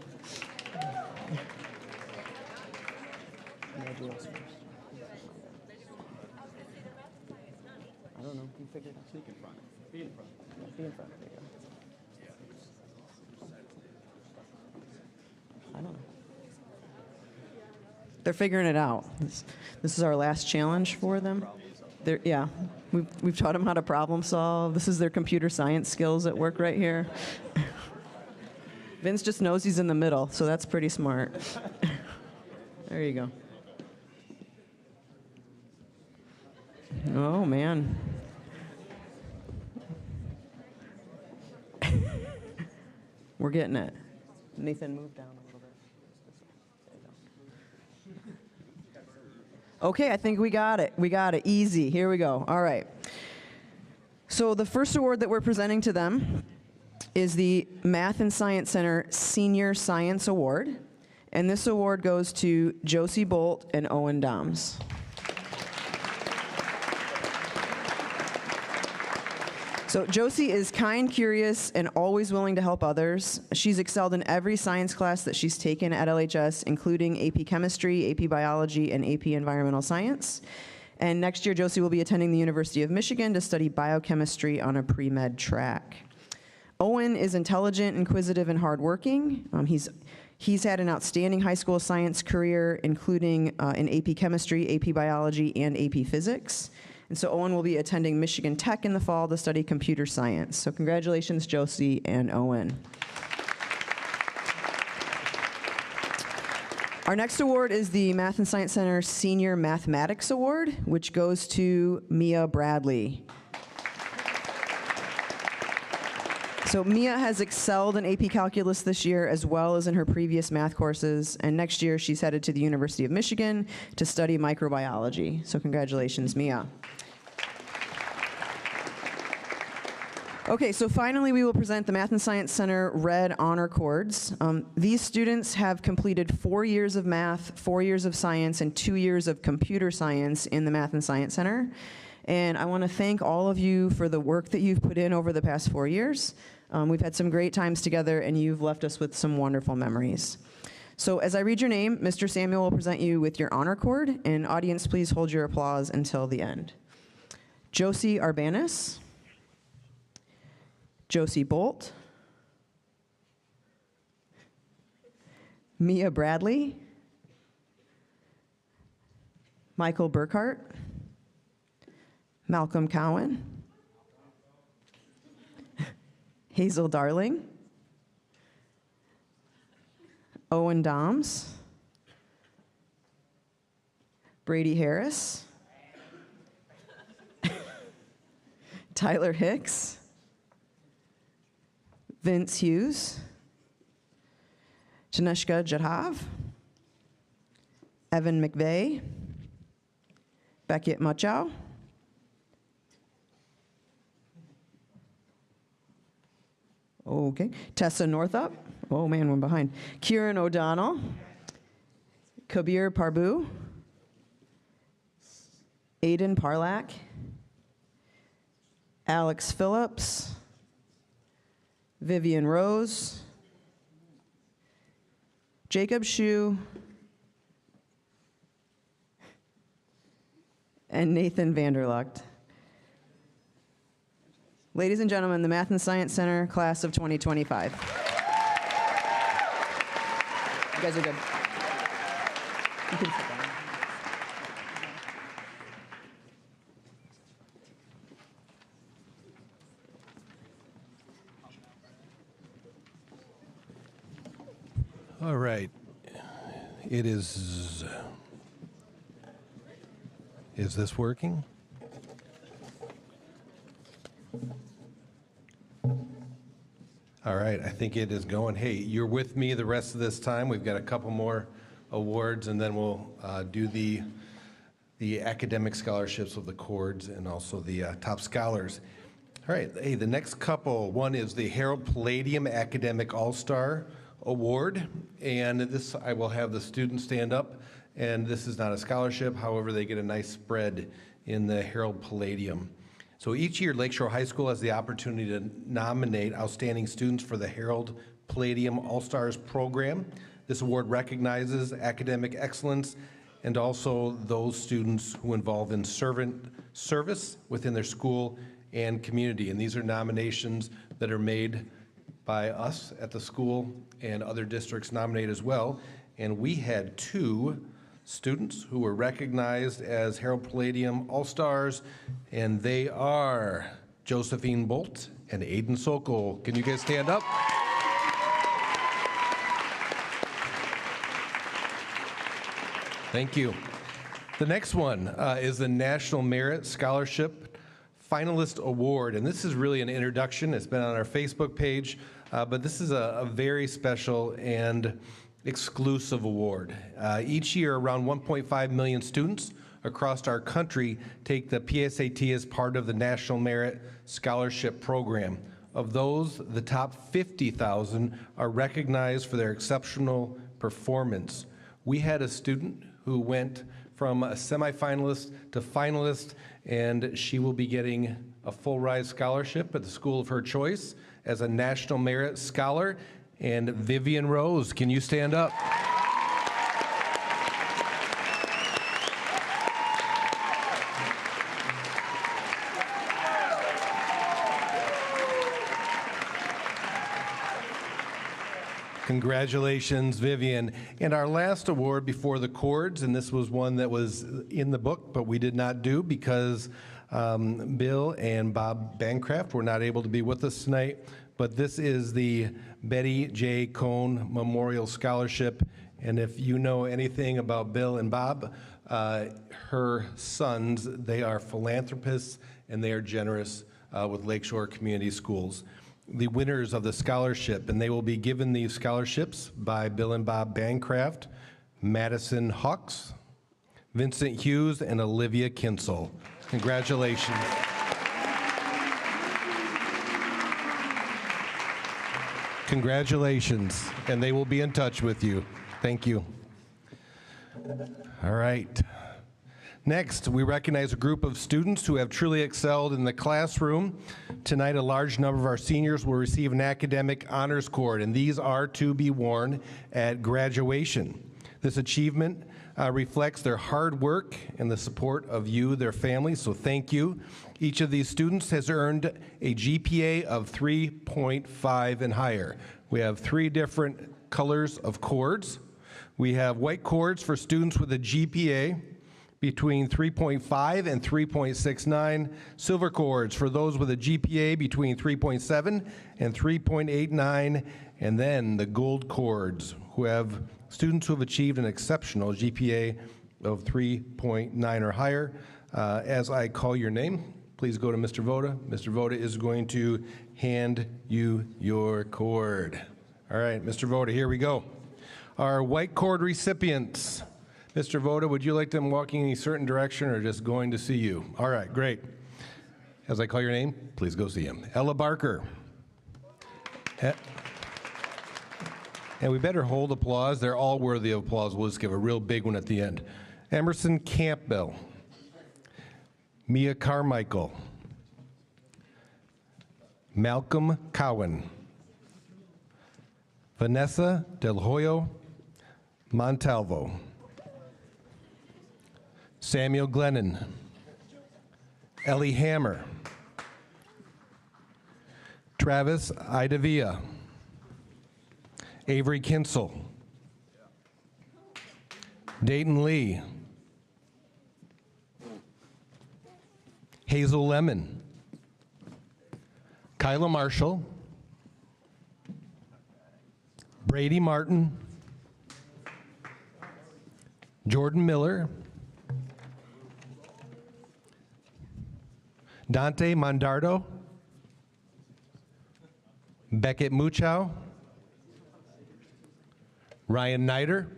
I don't know. You figure it out. Sneak in front. Be in front. Be in front. There you go. I don't know. They're figuring it out. This is our last challenge for them. Yeah, we've taught them how to problem solve. This is their computer science skills at work right here. Vince just knows he's in the middle, so that's pretty smart. There you go. Oh, man. We're getting it. Nathan, move down a little bit. There you go. Okay, I think we got it. We got it. Easy. Here we go. All right. So the first award that we're presenting to them is the Math and Science Center Senior Science Award. And this award goes to Josie Bolt and Owen Doms. So Josie is kind, curious, and always willing to help others. She's excelled in every science class that she's taken at LHS, including AP Chemistry, AP Biology, and AP Environmental Science. And next year, Josie will be attending the University of Michigan to study biochemistry on a pre-med track. Owen is intelligent, inquisitive, and hardworking. He's had an outstanding high school science career, including in AP Chemistry, AP Biology, and AP Physics. And so Owen will be attending Michigan Tech in the fall to study computer science. So congratulations, Josie and Owen. Our next award is the Math and Science Center Senior Mathematics Award, which goes to Mia Bradley. So Mia has excelled in AP Calculus this year as well as in her previous math courses, and next year she's headed to the University of Michigan to study microbiology. So congratulations, Mia. Okay, so finally we will present the Math and Science Center Red Honor Cords. These students have completed 4 years of math, 4 years of science, and 2 years of computer science in the Math and Science Center. And I want to thank all of you for the work that you've put in over the past 4 years. We've had some great times together, and you've left us with some wonderful memories. So as I read your name, Mr. Samuel will present you with your honor cord, and audience, please hold your applause until the end. Josie Arbanis, Josie Bolt, Mia Bradley, Michael Burkhart, Malcolm Cowan, Hazel Darling, Owen Doms, Brady Harris, Tyler Hicks, Vince Hughes, Janeshka Jadhav, Evan McVeigh, Beckett Muchow, okay, Tessa Northup, oh man, one behind, Kieran O'Donnell, Kabir Parbu, Aiden Parlak, Alex Phillips, Vivian Rose, Jacob Shue, and Nathan Vanderlucht. Ladies and gentlemen, the Math and Science Center class of 2025. You guys are good. You can sit down. All right. It is this working? All right, I think it is going. Hey, you're with me the rest of this time. We've got a couple more awards, and then we'll do the academic scholarships with the cords and also the top scholars. All right, hey, the next couple, one is the Harold Palladium Academic All-Star Award, and this, I will have the students stand up, and this is not a scholarship, however, they get a nice spread in the Harold Palladium. So each year, Lakeshore High School has the opportunity to nominate outstanding students for the Harold Palladium All-Stars program. This award recognizes academic excellence and also those students who involve in service within their school and community. And these are nominations that are made by us at the school, and other districts nominate as well. And we had 2 students who were recognized as Harold Palladium All-Stars, and they are Josephine Bolt and Aiden Sokol. Can you guys stand up? Thank you. The next one is the National Merit Scholarship Finalist Award, and this is really an introduction. It's been on our Facebook page, but this is a very special and exclusive award. Each year, around 1.5 million students across our country take the PSAT as part of the National Merit Scholarship Program. Of those, the top 50,000 are recognized for their exceptional performance. We had a student who went from a semifinalist to finalist, and she will be getting a full-ride scholarship at the school of her choice as a National Merit Scholar. And Vivian Rose, can you stand up? Congratulations, Vivian. And our last award before the cords, and this was one that was in the book, but we did not do because Bill and Bob Bancraft were not able to be with us tonight. But this is the Betty J. Cohn Memorial Scholarship, And if you know anything about Bill and Bob, her sons, they are philanthropists and they are generous with Lakeshore Community Schools. The winners of the scholarship, and they will be given these scholarships by Bill and Bob Bancraft, Madison Hawks, Vincent Hughes, and Olivia Kinsel. Congratulations. Congratulations, and they will be in touch with you. Thank you. All right. Next, we recognize a group of students who have truly excelled in the classroom. Tonight, a large number of our seniors will receive an academic honors cord, and these are to be worn at graduation. This achievement reflects their hard work and the support of you, their families, so thank you. Each of these students has earned a GPA of 3.5 and higher. We have 3 different colors of cords. We have white cords for students with a GPA between 3.5 and 3.69, silver cords for those with a GPA between 3.7 and 3.89, and then the gold cords who have students who have achieved an exceptional GPA of 3.9 or higher. As I call your name, please go to Mr. Voda. Mr. Voda is going to hand you your cord. All right, Mr. Voda, here we go. Our white cord recipients. Mr. Voda, would you like them walking in a certain direction or just going to see you? All right, great. As I call your name, please go see him. Ella Barker. And we better hold applause. They're all worthy of applause. We'll just give a real big one at the end. Emerson Campbell. Mia Carmichael. Malcolm Cowan. Vanessa Del Hoyo Montalvo. Samuel Glennon. Ellie Hammer. Travis Idavia. Avery Kinsel. Dayton Lee. Hazel Lemon. Kyla Marshall. Brady Martin. Jordan Miller. Dante Mondardo. Beckett Muchow. Ryan Nider.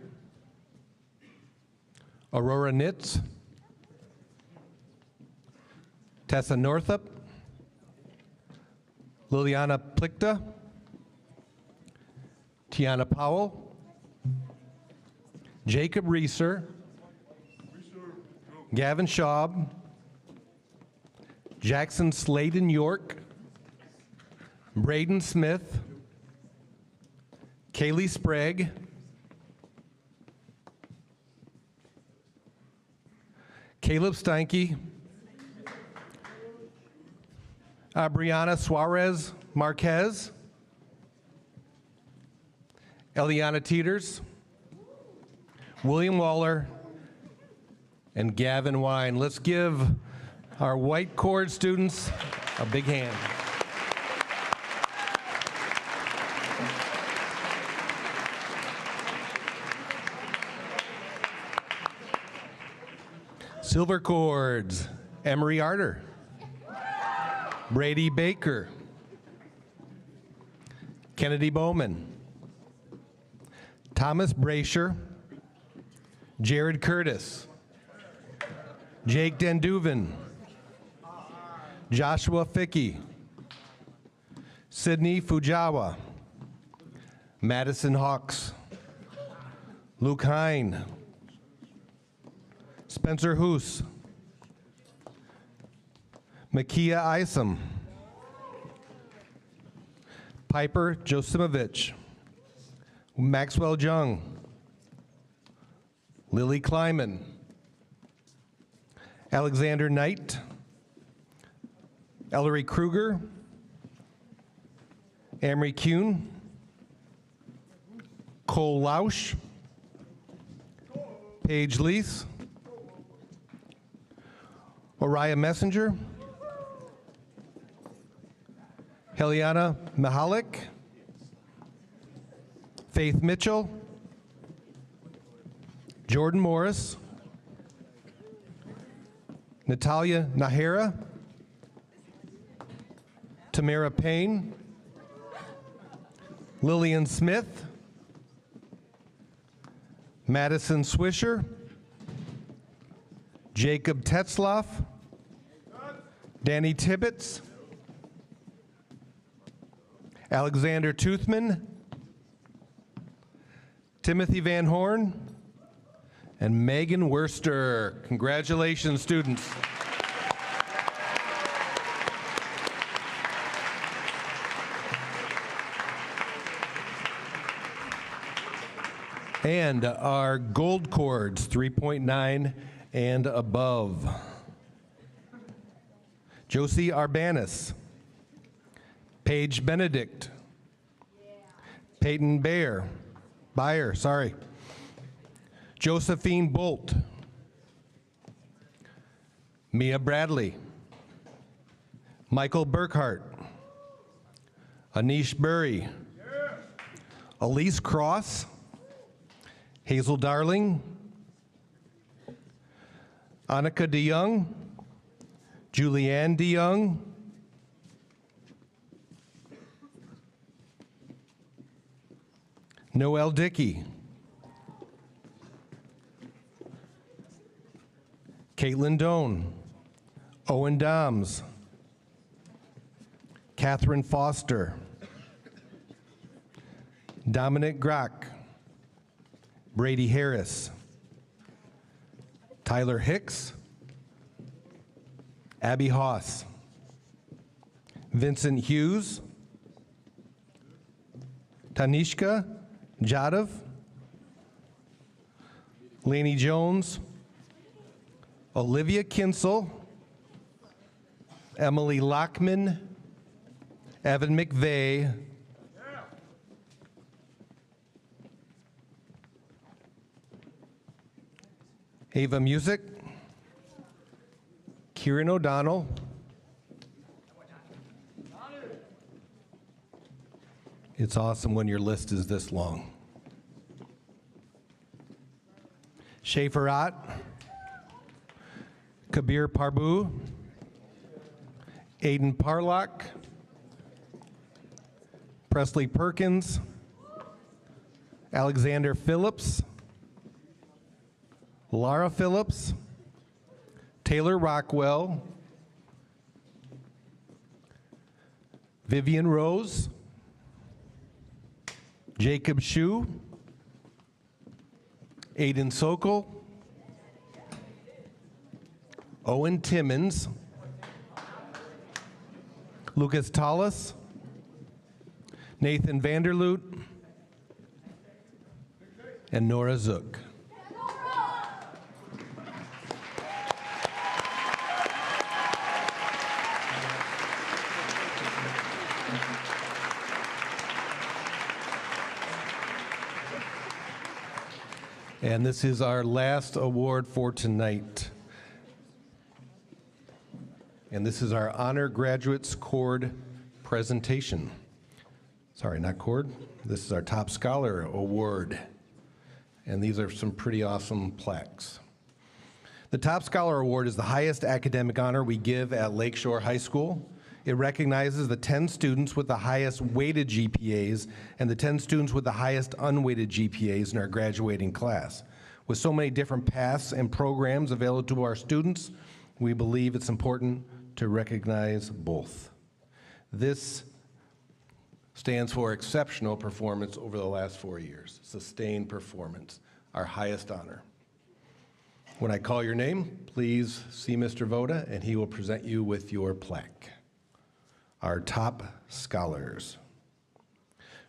Aurora Nitz. Tessa Northup. Liliana Plichta. Tiana Powell. Jacob Reeser. Gavin Schaub. Jackson Sladen York. Braden Smith. Kaylee Sprague. Caleb Steinke. Brianna Suarez Marquez. Eliana Teeters. William Waller. And Gavin Wine. Let's give our white cord students a big hand. Silver cords, Emery Arter, Brady Baker, Kennedy Bowman, Thomas Brasher, Jared Curtis, Jake Denduven, Joshua Fickey, Sydney Fujawa, Madison Hawks, Luke Hine, Spencer Hoos, Makia Isom, Piper Josimovich, Maxwell Jung, Lily Kleiman, Alexander Knight, Ellery Kruger, Amory Kuhn, Cole Lausch, Paige Lease, Oriah Messenger, Heliana Mahalik, Faith Mitchell, Jordan Morris, Natalia Nahara, Tamara Payne, Lillian Smith, Madison Swisher, Jacob Tetzloff, Danny Tibbetts, Alexander Toothman, Timothy Van Horn, and Megan Worster. Congratulations, students. And our gold cords, 3.9 and above. Josie Arbanis, Paige Benedict, Peyton Beyer, Josephine Bolt, Mia Bradley, Michael Burkhart, Anish Burry, Elise Cross, Hazel Darling, Annika DeYoung, Julianne DeYoung, Noelle Dickey, Caitlin Doan, Owen Doms, Catherine Foster, Dominic Grock, Brady Harris, Tyler Hicks, Abby Haas, Vincent Hughes, Tanishka Jadav, Laney Jones, Olivia Kinsel, Emily Lockman, Evan McVeigh, Ava Music, Kieran O'Donnell, it's awesome when your list is this long. Schaefer Ott, Kabir Parbu, Aiden Parlock, Presley Perkins, Alexander Phillips, Laura Phillips, Taylor Rockwell, Vivian Rose, Jacob Shue, Aiden Sokol, Owen Timmons, Lucas Tallis, Nathan Vanderloot, and Nora Zook. And this is our last award for tonight. And this is our Honor Graduates Cord presentation. Sorry, not cord. This is our Top Scholar Award. And these are some pretty awesome plaques. The Top Scholar Award is the highest academic honor we give at Lakeshore High School. It recognizes the 10 students with the highest weighted GPAs and the 10 students with the highest unweighted GPAs in our graduating class. With so many different paths and programs available to our students, we believe it's important to recognize both. This stands for exceptional performance over the last 4 years, sustained performance, our highest honor. When I call your name, please see Mr. Voda and he will present you with your plaque. Our top scholars.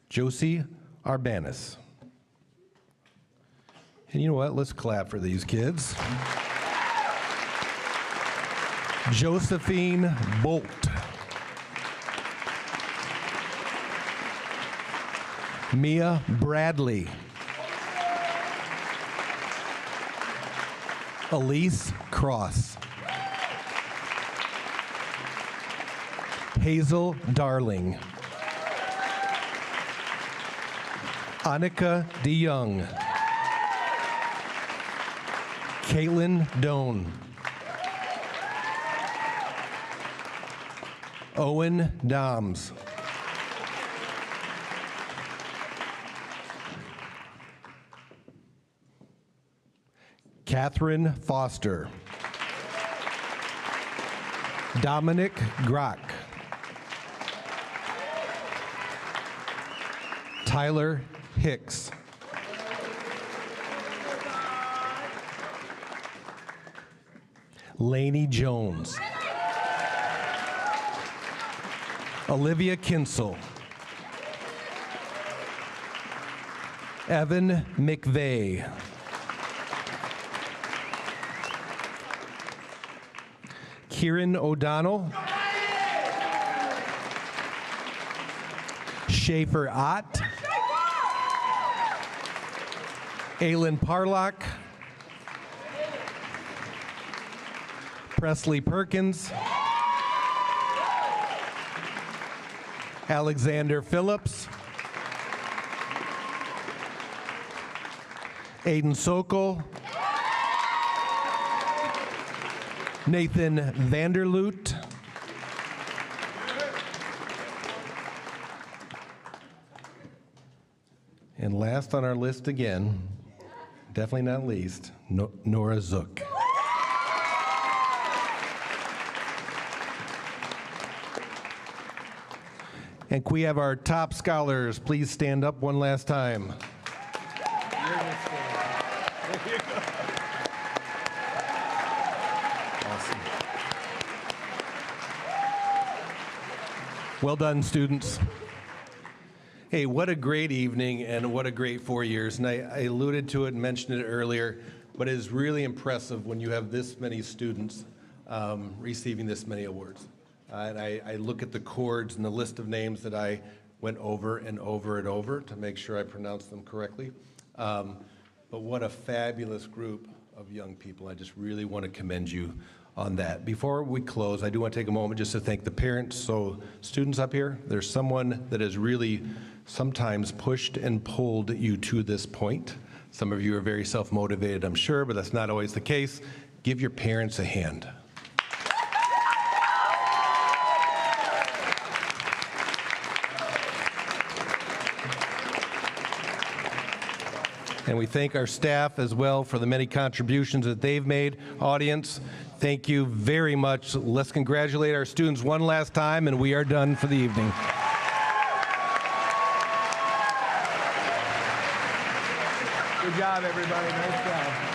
Josie Arbanis. And you know what? Let's clap for these kids. Josephine Bolt. Mia Bradley. Elise Cross. Hazel Darling. Annika DeYoung. Caitlin Doan. Owen Doms. Catherine Foster. Dominic Grock. Tyler Hicks. Lainey Jones. Olivia Kinsel. Evan McVeigh. Kieran O'Donnell. Schaefer Ott. Aylin Parlock. Presley Perkins. Alexander Phillips. Aiden Sokol. Nathan Vanderloot. And last on our list again, definitely not least, Nora Zook. And can we have our top scholars please stand up one last time? Awesome. Well done, students. Hey, what a great evening and what a great 4 years. And I alluded to it and mentioned it earlier, but it is really impressive when you have this many students receiving this many awards. And I look at the chords and the list of names that I went over and over and over to make sure I pronounced them correctly. But what a fabulous group of young people. I just really want to commend you on that. Before we close, I do want to take a moment just to thank the parents. So students up here, there's someone that has really sometimes pushed and pulled you to this point. Some of you are very self-motivated, I'm sure, but that's not always the case. Give your parents a hand. And we thank our staff as well for the many contributions that they've made. Audience, thank you very much. Let's congratulate our students one last time, and we are done for the evening. Good job, everybody. Nice job.